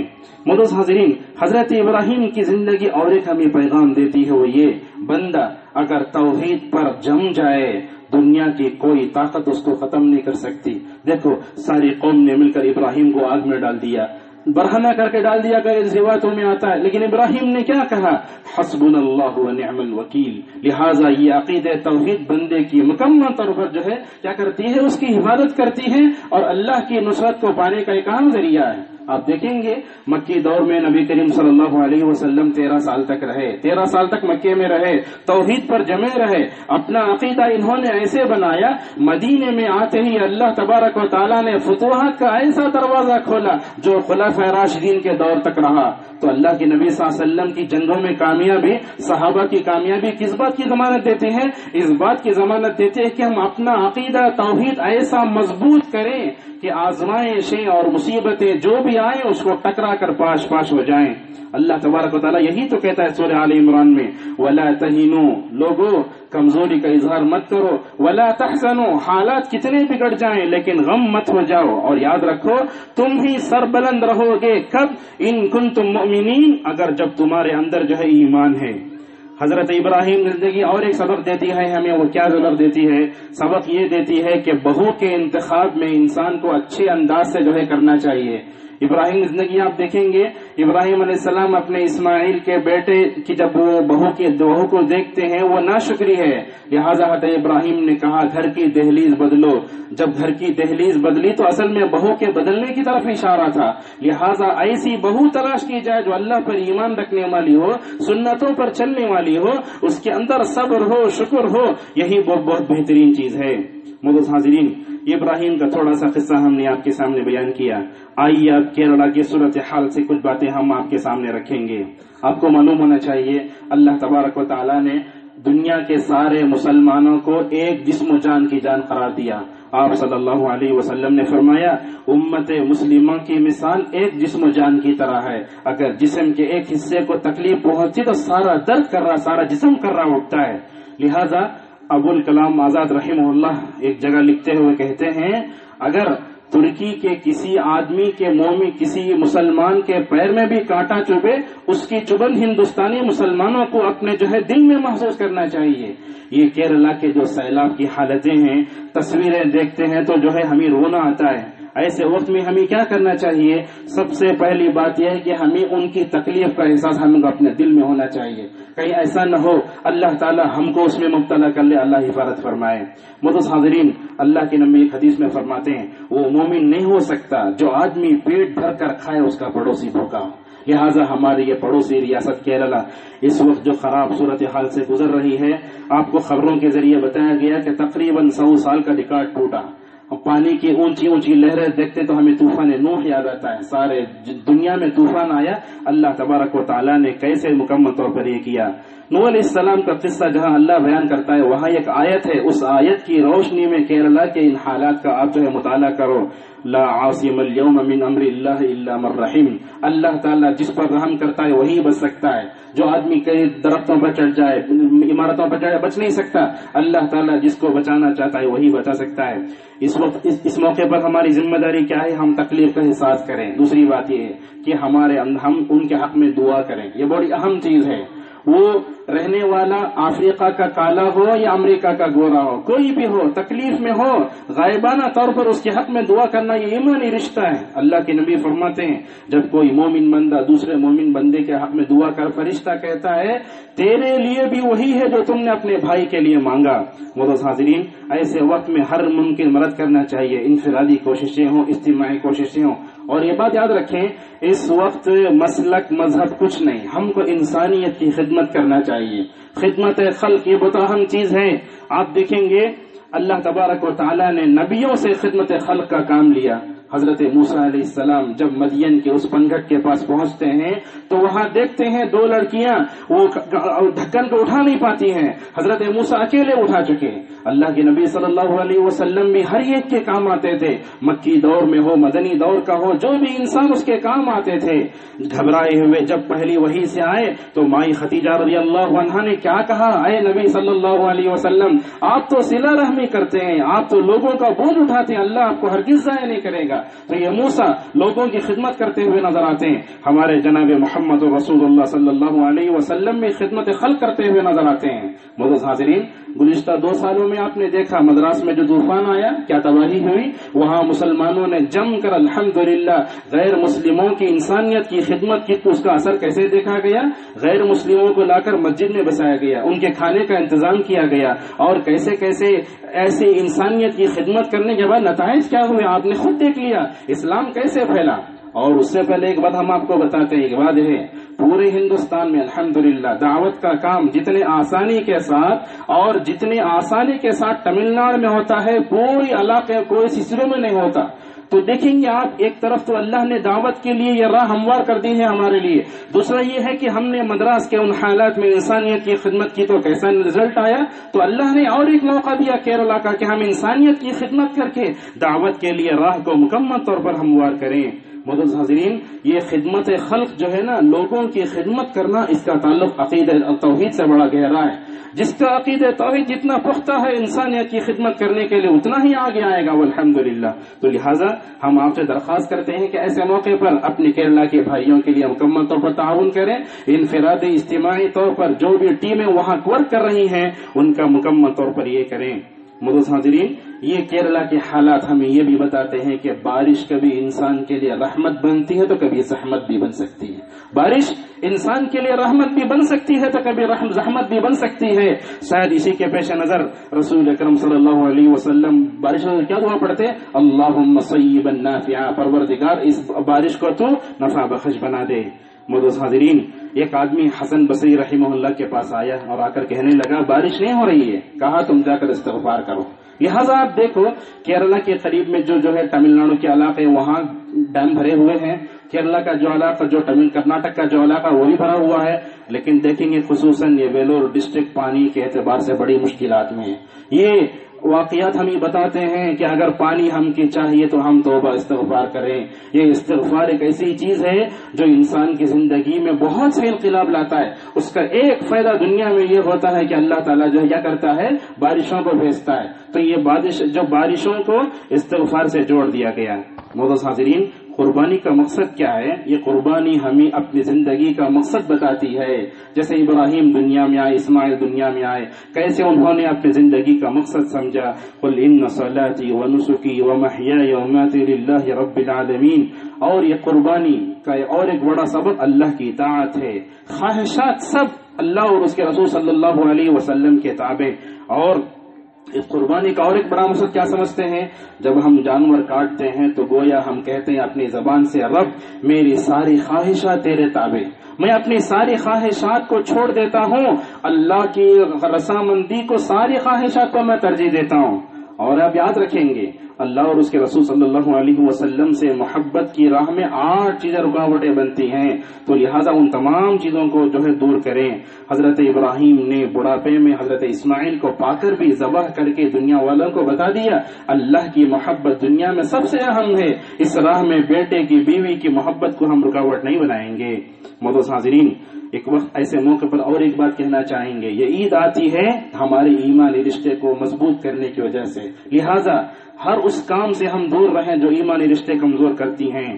معزز حاضرین، حضرت ابراہیم کی زندگی اور ایک ہمیں پیغام دیتی ہے، وہ یہ بندہ اگر توحید پر جم جائے دنیا کی کوئی طاقت اس کو ختم نہیں کر سکتی۔ دیکھو ساری قوم نے مل کر ابراہیم کو آگ میں ڈال دیا، برہنہ کر کے ڈال دیا کر اس روایتوں میں آتا ہے، لیکن ابراہیم نے کیا کہا، حسبنا اللہ ونعم الوکیل۔ لہٰذا یہ عقیدہ توحید بندے کی مکمل طور پر جو ہے کیا کرتی ہے، اس کی حفاظت کرتی ہے اور اللہ کی نصرت کو پانے کا ایک اہم ذریعہ ہے۔ آپ دیکھیں گے مکی دور میں نبی کریم صلی اللہ علیہ وسلم 13 سال تک رہے، 13 سال تک مکے میں رہے، توحید پر جمے رہے، اپنا عقیدہ انہوں نے ایسے بنایا، مدینے میں آتے ہی اللہ تبارک و تعالیٰ نے فتوحات کا ایسا دروازہ کھولا جو خلفائے راشدین کے دور تک رہا۔ تو اللہ کے نبی صلی اللہ علیہ وسلم کی جنگوں میں کامیابی، صحابہ کی کامیابی کس بات کی ضمانت دیتے ہیں؟ اس بات کی ضمانت دیتے ہیں کہ ہم اپنا عقیدہ توحید ایسا مضبوط کریں کہ آزمائشیں اور مصیبتیں جو بھی آئیں اس کو ٹکرا کر پاش پاش ہو جائیں۔ اللہ تبارک و تعالیٰ یہی تو کہتا ہے سورہ آل عمران میں، وَلَا تَهِنُوا، لوگو کمزوری کا اظہار مت کرو، وَلَا تَحْزَنُوا، حالات کتنے بگڑ جائیں لیکن غم مت ہو جاؤ، اور یاد رکھو تم ہی سربلند رہو گے کب، ان کنتم مؤمنین، اگر جب تمہارے اندر جو ہے ایمان ہے۔ حضرت ابراہیم زندگی اور ایک سبق دیتی ہے ہمیں، وہ کیا سبق دیتی ہے؟ سبق یہ دیتی ہے کہ بہو کے انتخاب میں انسان کو اچھے انداز سے جو ہے کرنا چاہیے۔ ابراہیم زندگی آپ دیکھیں گے، ابراہیم علیہ السلام اپنے اسماعیل کے بیٹے کی جب وہ بہو کو دیکھتے ہیں وہ ناشکری ہے، لہٰذا حضرت ابراہیم نے کہا گھر کی دہلیز بدلو۔ جب گھر کی دہلیز بدلی تو اصل میں بہو کے بدلنے کی طرف اشارہ تھا، لہٰذا ایسی بہو تلاش کی جائے جو اللہ پر ایمان رکھنے والی ہو، سنتوں پر چلنے والی ہو، اس کے اندر صبر ہو، شکر ہو، یہی بہت بہترین چیز ہے۔ معزز حاضرین، ابراہیم کا تھوڑا سا قصہ ہم نے آپ کے سامنے بیان کیا، آئیے آپ کیرلا کی صورتحال سے کچھ باتیں باتیں ہم آپ کے سامنے رکھیں گے۔ آپ کو معلوم ہونا چاہیے اللہ تبارک و تعالیٰ نے دنیا کے سارے مسلمانوں کو ایک جسم و جان کی جان قرار دیا۔ آپ صلی اللہ علیہ وسلم نے فرمایا امت مسلمہ کی مثال ایک جسم و جان کی طرح ہے، اگر جسم کے ایک حصے کو تکلیف پہنچتی تو سارا درد کر رہا، سارا جسم کر رہا اٹھتا ہے۔ لہذا ابوالکلام آزاد رحمہ اللہ ایک جگہ لکھتے ہوئے کہتے ہیں اگر ترکی کے کسی آدمی کے مومی کسی مسلمان کے پیر میں بھی کانٹا چبھے اس کی چبھن ہندوستانی مسلمانوں کو اپنے جو ہے دل میں محسوس کرنا چاہیے۔ یہ کیرلا کے جو سیلاب کی حالتیں ہیں، تصویریں دیکھتے ہیں تو جو ہے ہمیں رونا آتا ہے۔ ایسے وقت میں ہمیں کیا کرنا چاہیے؟ سب سے پہلی بات یہ ہے کہ ہمیں ان کی تکلیف کا احساس ہمیں اپنے دل میں ہونا چاہیے، کہیں ایسا نہ ہو اللہ تعالی ہم کو اس میں مبتلا کر لے، اللہ حفاظت فرمائے۔ معزز حاضرین، اللہ کے نبی ایک حدیث میں فرماتے ہیں وہ مومن نہیں ہو سکتا جو آدمی پیٹ بھر کر کھائے اس کا پڑوسی بھوکا ہو۔ لہٰذا ہماری یہ پڑوسی ریاست کیرلا اس وقت جو خراب صورتحال سے گزر رہی ہے، آپ کو خبروں کے ذریعے بتایا گیا کہ تقریباً 100 سال کا ریکارڈ ٹوٹا۔ پانی کی اونچی اونچی لہریں دیکھتے تو ہمیں طوفان نوح یاد آتا ہے۔ سارے دنیا میں طوفان آیا، اللہ تبارک و تعالیٰ نے کیسے مکمل طور پر یہ کیا۔ نوح علیہ السلام کا قصہ جہاں اللہ بیان کرتا ہے وہاں ایک آیت ہے، اس آیت کی روشنی میں کیرلا کے ان حالات کا آپ جو ہے مطالعہ کرو۔ لا عاصم اليوم من امر اللہ الا من رحم، اللہ تعالیٰ جس پر رحم کرتا ہے وہی بچ سکتا ہے۔ جو آدمی کئی درختوں پر چڑھ جائے، عمارتوں پر چڑھ بچ نہیں سکتا، اللہ تعالیٰ جس کو بچانا چاہتا ہے وہی بچا سکتا ہے۔ اس وقت اس موقع پر ہماری ذمہ داری کیا ہے؟ ہم تکلیف کا احساس کریں۔ دوسری بات یہ ہے کہ ہم ان کے حق میں دعا کریں، یہ بڑی اہم چیز ہے۔ وہ رہنے والا افریقہ کا کالا ہو یا امریکہ کا گورا ہو، کوئی بھی ہو، تکلیف میں ہو، غائبانہ طور پر اس کے حق میں دعا کرنا یہ ایمانی رشتہ ہے۔ اللہ کے نبی فرماتے ہیں جب کوئی مومن بندہ دوسرے مومن بندے کے حق میں دعا کر فرشتہ کہتا ہے تیرے لیے بھی وہی ہے جو تم نے اپنے بھائی کے لیے مانگا۔ معزز حاضرین، ایسے وقت میں ہر ممکن مدد کرنا چاہیے، انفرادی کوششیں ہوں، اجتماعی کوششیں ہوں۔ اور یہ بات یاد رکھیں اس وقت مسلک مذہب کچھ نہیں، ہم کو انسانیت کی خدمت کرنا چاہیے۔ خدمت خلق یہ بہت اہم چیز ہے۔ آپ دیکھیں گے اللہ تبارک و تعالیٰ نے نبیوں سے خدمت خلق کا کام لیا۔ حضرت موسیٰ علیہ السلام جب مدین کے اس پنگھٹ کے پاس پہنچتے ہیں تو وہاں دیکھتے ہیں 2 لڑکیاں وہ ڈھکن کو اٹھا نہیں پاتی ہیں، حضرت موسیٰ اکیلے اٹھا چکے۔ اللہ کے نبی صلی اللہ علیہ وسلم بھی ہر ایک کے کام آتے تھے، مکی دور میں ہو، مدنی دور کا ہو، جو بھی انسان اس کے کام آتے تھے۔ گھبرائے ہوئے جب پہلی وحی سے آئے تو مائی خدیجہ رضی اللہ عنہا نے کیا کہا؟ اے نبی صلی اللہ علیہ وسلم، آپ تو صلہ رحمی کرتے ہیں، آپ تو لوگوں کا بوجھ اٹھاتے ہیں، اللہ آپ کو ہرگز ضائع نہیں کرے گا۔ تو یہ موسیٰ لوگوں کی خدمت کرتے ہوئے نظر آتے ہیں، ہمارے جناب محمد رسول اللہ صلی اللہ علیہ وسلم بھی خدمت خلق کرتے ہوئے نظر آتے ہیں۔ معزز حاضرین، گزشتہ 2 سالوں میں آپ نے دیکھا مدراس میں جو طوفان آیا کیا تباہی ہوئی، وہاں مسلمانوں نے جم کر الحمدللہ غیر مسلموں کی انسانیت کی خدمت کی، تو اس کا اثر کیسے دیکھا گیا؟ غیر مسلموں کو لا کر مسجد میں بسایا گیا، ان کے کھانے کا انتظام کیا گیا، اور کیسے کیسے ایسی انسانیت کی خدمت کرنے کے بعد نتائج کیا ہوئے آپ نے خود دیکھ لیا، اسلام کیسے پھیلا۔ اور اس سے پہلے ایک بات ہم آپ کو بتاتے ہیں، ایک بات ہے پورے ہندوستان میں الحمدللہ دعوت کا کام جتنے آسانی کے ساتھ تمل ناڈو میں ہوتا ہے، پوری علاقے کوئی سلسلوں میں نہیں ہوتا۔ تو دیکھیں گے آپ ایک طرف تو اللہ نے دعوت کے لیے یہ راہ ہموار کر دی ہے ہمارے لیے، دوسرا یہ ہے کہ ہم نے مدراس کے ان حالات میں انسانیت کی خدمت کی تو کیسا رزلٹ آیا۔ تو اللہ نے اور ایک موقع دیا کیرلا کا کہ ہم انسانیت کی خدمت کر کے دعوت کے لیے راہ کو مکمل طور پر ہموار کریں۔ معزز حاضرین، یہ خدمت خلق جو ہے نا، لوگوں کی خدمت کرنا، اس کا تعلق عقیدہ توحید سے بڑا گہرا ہے۔ جس کا عقیدہ توحید جتنا پختہ ہے انسانیت کی خدمت کرنے کے لیے اتنا ہی آگے آئے گا والحمدللہ۔ تو لہٰذا ہم آپ سے درخواست کرتے ہیں کہ ایسے موقع پر اپنے کیرلا کے بھائیوں کے لیے مکمل طور پر تعاون کریں، انفرادی اجتماعی طور پر جو بھی ٹیمیں وہاں ورک کر رہی ہیں ان کا مکمل طور پر یہ کریں۔ معزز حاضرین، یہ کیرلا کے حالات ہمیں یہ بھی بتاتے ہیں کہ بارش کبھی انسان کے لیے رحمت بنتی ہے تو کبھی زحمت بھی بن سکتی ہے۔ بارش انسان کے لیے رحمت بھی بن سکتی ہے تو کبھی زحمت بھی بن سکتی ہے۔ شاید اسی کے پیش نظر رسول اکرم صلی اللہ علیہ وسلم بارش میں کیا دعا پڑھتے؟ اللہم صیبا نافعا، پروردگار اس بارش کو تو نفع بخش بنا دے۔ معزز حاضرین، ایک آدمی حسن بصری رحمہ اللہ کے پاس آیا اور آ کر کہنے لگا بارش نہیں ہو رہی ہے، کہا تم جا کر استغفار کرو۔ لہٰذا آپ دیکھو کیرلا کے قریب میں جو ہے تمل ناڈو کے علاقے وہاں ڈیم بھرے ہوئے ہیں، کیرلا کا جو علاقہ، جو کرناٹک کا جو علاقہ وہ بھی بھرا ہوا ہے، لیکن دیکھیں گے خصوصاً یہ ویلور ڈسٹرکٹ پانی کے اعتبار سے بڑی مشکلات میں ہے۔ یہ واقعات ہمیں بتاتے ہیں کہ اگر پانی ہم کی چاہیے تو ہم توبہ استغفار کریں۔ یہ استغفار ایک ایسی چیز ہے جو انسان کی زندگی میں بہت سے انقلاب لاتا ہے۔ اس کا ایک فائدہ دنیا میں یہ ہوتا ہے کہ اللہ تعالیٰ جو ہے کیا کرتا ہے، بارشوں کو بھیجتا ہے۔ تو یہ بارشوں کو استغفار سے جوڑ دیا گیا ہے۔ معزز حاضرین، قربانی کا مقصد کیا ہے؟ یہ قربانی ہمیں اپنی زندگی کا مقصد بتاتی ہے۔ جیسے ابراہیم دنیا میں آئے، اسماعیل دنیا میں آئے، کیسے انہوں نے اپنی زندگی کا مقصد سمجھا۔ قل ان صلاتی ونسکی ومحیای ومماتی للہ رب العالمین۔ اور یہ قربانی کا اور ایک بڑا سبب اللہ کی اطاعت ہے۔ خواہشات سب اللہ اور اس کے رسول صلی اللہ علیہ وسلم کے تابع۔ اور اس قربانی کا اور ایک بڑا مقصد کیا سمجھتے ہیں؟ جب ہم جانور کاٹتے ہیں تو گویا ہم کہتے ہیں اپنی زبان سے، رب میری ساری خواہشات تیرے تابع، میں اپنی ساری خواہشات کو چھوڑ دیتا ہوں، اللہ کی رضامندی کو، ساری خواہشات کو میں ترجیح دیتا ہوں۔ اور آپ یاد رکھیں گے اللہ اور اس کے رسول صلی اللہ علیہ وسلم سے محبت کی راہ میں 8 چیزیں رکاوٹیں بنتی ہیں، تو لہٰذا ان تمام چیزوں کو جو ہے دور کریں۔ حضرت ابراہیم نے بڑھاپے میں حضرت اسماعیل کو پا کر بھی ذبح کر کے دنیا والوں کو بتا دیا اللہ کی محبت دنیا میں سب سے اہم ہے، اس راہ میں بیٹے کی، بیوی کی محبت کو ہم رکاوٹ نہیں بنائیں گے۔ معزز حاضرین، ایک وقت ایسے موقع پر اور ایک بات کہنا چاہیں گے، یہ عید آتی ہے ہمارے ایمانی رشتے کو مضبوط کرنے کی وجہ سے، لہٰذا ہر اس کام سے ہم دور رہیں جو ایمانی رشتے کمزور کرتی ہیں۔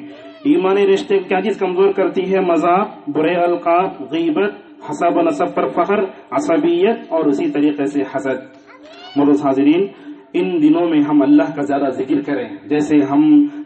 ایمانی رشتے کیا چیز کمزور کرتی ہے؟ مذاق، برے القاب، غیبت، حسب و نسب پر فخر، عصبیت، اور اسی طریقے سے حسد۔ معزز حاضرین، ان دنوں میں ہم اللہ کا زیادہ ذکر کریں۔ جیسے ہم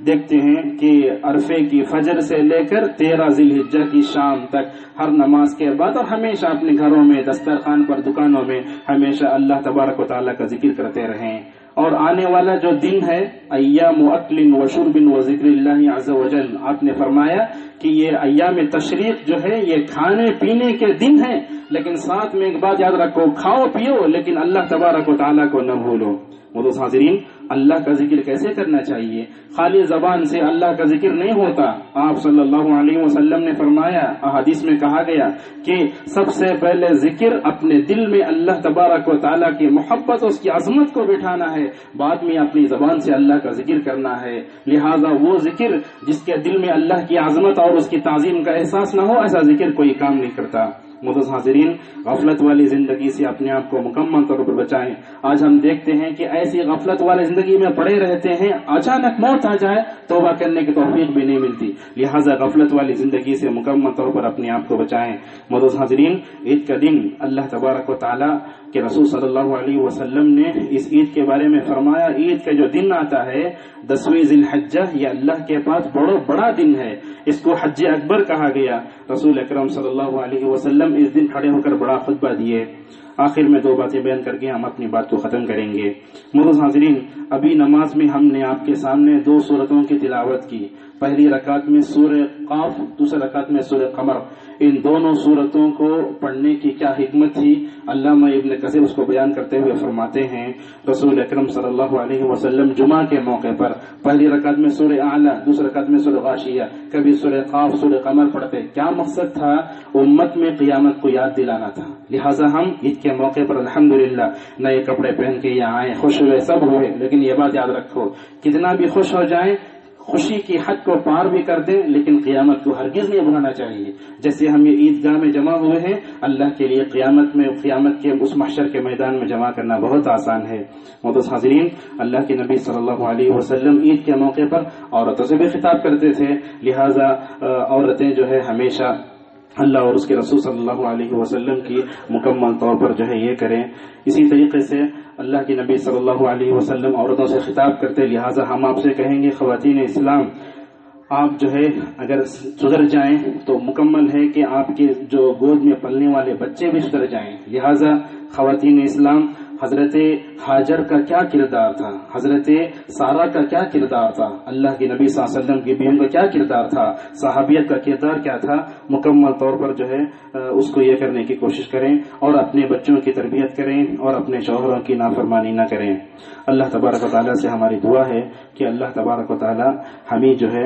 دیکھتے ہیں کہ عرفے کی فجر سے لے کر 13 ذی الحجہ کی شام تک ہر نماز کے بعد اور ہمیشہ اپنے گھروں میں، دسترخوان پر، دکانوں میں ہمیشہ اللہ تبارک و تعالیٰ کا ذکر کرتے رہیں۔ اور آنے والا جو دن ہے، ایام اکل و شرب و ذکر اللہ عز وجل، آپ نے فرمایا کہ یہ ایام تشریق جو ہے یہ کھانے پینے کے دن ہے، لیکن ساتھ میں ایک بات یاد رکھو، کھاؤ پیو لیکن اللہ تبارک و تعالیٰ کو نہ بھولو۔ معزز حاضرین، اللہ کا ذکر کیسے کرنا چاہیے؟ خالی زبان سے اللہ کا ذکر نہیں ہوتا۔ آپ صلی اللہ علیہ وسلم نے فرمایا، احادیث میں کہا گیا کہ سب سے پہلے ذکر اپنے دل میں اللہ تبارک و تعالیٰ کی محبت، اس کی عظمت کو بٹھانا ہے، بعد میں اپنی زبان سے اللہ کا ذکر کرنا ہے۔ لہذا وہ ذکر جس کے دل میں اللہ کی عظمت اور اس کی تعظیم کا احساس نہ ہو، ایسا ذکر کوئی کام نہیں کرتا۔ معزز حاضرین، غفلت والی زندگی سے اپنے آپ کو مکمل طور پر بچائیں۔ آج ہم دیکھتے ہیں کہ ایسی غفلت والی زندگی میں پڑے رہتے ہیں، اچانک موت آ جائے توبہ کرنے کی توفیق بھی نہیں ملتی، لہٰذا غفلت والی زندگی سے مکمل طور پر اپنے آپ کو بچائیں۔ معزز حاضرین، عید کا دن اللہ تبارک و تعالیٰ کہ رسول صلی اللہ علیہ وسلم نے اس عید کے بارے میں فرمایا، عید کا جو دن آتا ہے 10ویں ذی الحجہ، یہ اللہ کے پاس بڑا دن ہے، اس کو حج اکبر کہا گیا۔ رسول اکرم صلی اللہ علیہ وسلم اس دن کھڑے ہو کر بڑا خطبہ دیے۔ آخر میں 2 باتیں بیان کر کے ہم اپنی بات کو ختم کریں گے۔ معزز حاضرین، ابھی نماز میں ہم نے آپ کے سامنے 2 سورتوں کی تلاوت کی، پہلی رکعت میں سورہ قاف، دوسری رکعت میں سورہ قمر۔ ان دونوں سورتوں کو پڑھنے کی کیا حکمت تھی، علامہ ابن کثیر اس کو بیان کرتے ہوئے فرماتے ہیں، رسول اکرم صلی اللہ علیہ وسلم جمعہ کے موقع پر پہلی رکعت میں سورہ اعلیٰ، دوسری رکعت میں سورہ غاشیہ، کبھی سورہ قاف، سورہ قمر پڑھتے۔ کیا مقصد تھا؟ امت میں قیامت کو یاد دلانا تھا۔ لہٰذا ہم عید کے موقع پر الحمدللہ نئے کپڑے پہن کے یہاں آئے، خوش ہوئے، سب ہوئے، لیکن یہ بات یاد رکھو، کتنا بھی خوش ہو جائیں، خوشی کی حد کو پار بھی کر دیں، لیکن قیامت کو ہرگز نہیں بھلانا چاہیے۔ جیسے ہم یہ عیدگاہ میں جمع ہوئے ہیں، اللہ کے لیے قیامت کے اس محشر کے میدان میں جمع کرنا بہت آسان ہے۔ معزز حاضرین، اللہ کے نبی صلی اللہ علیہ وسلم عید کے موقع پر عورتوں سے بھی خطاب کرتے تھے، لہٰذا عورتیں جو ہے ہمیشہ اللہ اور اس کے رسول صلی اللہ علیہ وسلم کی مکمل طور پر جو ہے یہ کریں۔ اسی طریقے سے اللہ کے نبی صلی اللہ علیہ وسلم عورتوں سے خطاب کرتے، لہٰذا ہم آپ سے کہیں گے خواتین اسلام، آپ جو ہے اگر سدھر جائیں تو مکمل ہے کہ آپ کے جو گود میں پلنے والے بچے بھی سدھر جائیں۔ لہٰذا خواتین اسلام حضرت حاجر کا کیا کردار تھا، حضرت سارا کا کیا کردار تھا، اللہ کے نبی صلی اللہ علیہ وسلم کی بیوی کا کیا کردار تھا، صحابیت کا کردار کیا تھا، مکمل طور پر جو ہے اس کو یہ کرنے کی کوشش کریں اور اپنے بچوں کی تربیت کریں اور اپنے شوہروں کی نافرمانی نہ کریں۔ اللہ تبارک و تعالیٰ سے ہماری دعا ہے کہ اللہ تبارک و تعالیٰ ہمیں جو ہے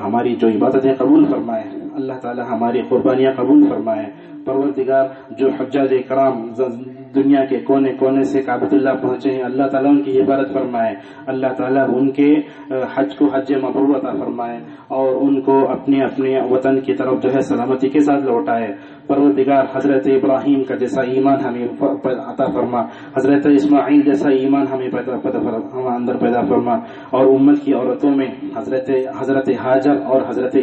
ہماری جو عبادتیں قبول فرمائے، اللہ تعالیٰ ہماری قربانیاں قبول فرمائے۔ پروردگار جو حجاج کرام دنیا کے کونے کونے سے کعبۃ اللہ پہنچے ہیں، اللہ تعالیٰ ان کی عبادت فرمائے، اللہ تعالیٰ ان کے حج کو حج مبرور عطا فرمائے اور ان کو اپنے اپنے وطن کی طرف جو ہے سلامتی کے ساتھ لوٹائے۔ پروردگار حضرت ابراہیم کا جیسا ایمان ہمیں عطا فرما، حضرت اسماعیل جیسا ایمان ہمیں اندر پیدا فرما، اور امت کی عورتوں میں حضرت حاجر اور حضرت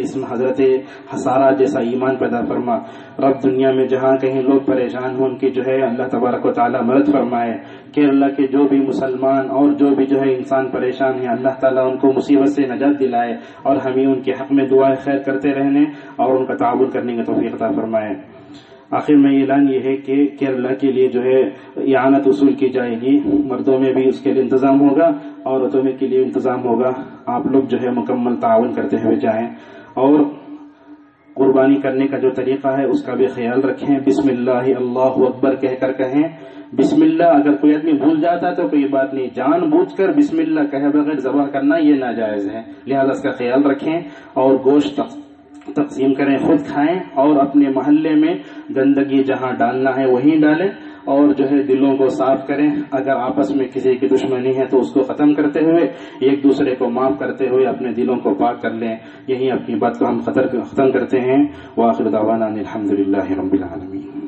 سارہ جیسا ایمان پیدا فرما۔ رب دنیا میں جہاں کہیں لوگ پریشان ہوں ان کی جو ہے اللہ تبارک و تعالیٰ مدد فرمائے۔ کیرلا کے جو بھی مسلمان اور جو بھی جو ہے انسان پریشان ہیں، اللہ تعالیٰ ان کو مصیبت سے نجات دلائے اور ہمیں ان کے حق میں دعائیں خیر کرتے رہنے اور ان کا تعاون کرنے کا توفیق عطا فرمائے۔ آخر میں اعلان یہ ہے کہ کیرلا کے لیے جو ہے اعانت وصول کی جائے گی، مردوں میں بھی اس کے لیے انتظام ہوگا، عورتوں میں کے لیے انتظام ہوگا۔ آپ لوگ جو ہے مکمل تعاون کرتے ہوئے جائیں اور قربانی کرنے کا جو طریقہ ہے اس کا بھی خیال رکھیں۔ بسم اللہ اللہ اکبر کہہ کر کہیں۔ بسم اللہ اگر کوئی آدمی بھول جاتا تو کوئی بات نہیں، جان بوجھ کر بسم اللہ کہے بغیر ذبح کرنا یہ ناجائز ہے، لہذا اس کا خیال رکھیں اور گوشت تقسیم کریں، خود کھائیں اور اپنے محلے میں گندگی جہاں ڈالنا ہے وہیں ڈالیں اور جو ہے دلوں کو صاف کریں۔ اگر آپس میں کسی کی دشمنی ہے تو اس کو ختم کرتے ہوئے ایک دوسرے کو معاف کرتے ہوئے اپنے دلوں کو پاک کر لیں۔ یہی اپنی بات کو ہم ختم کرتے ہیں۔ وآخر دعوانا ان الحمدللہ رب العالمین۔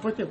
Потім.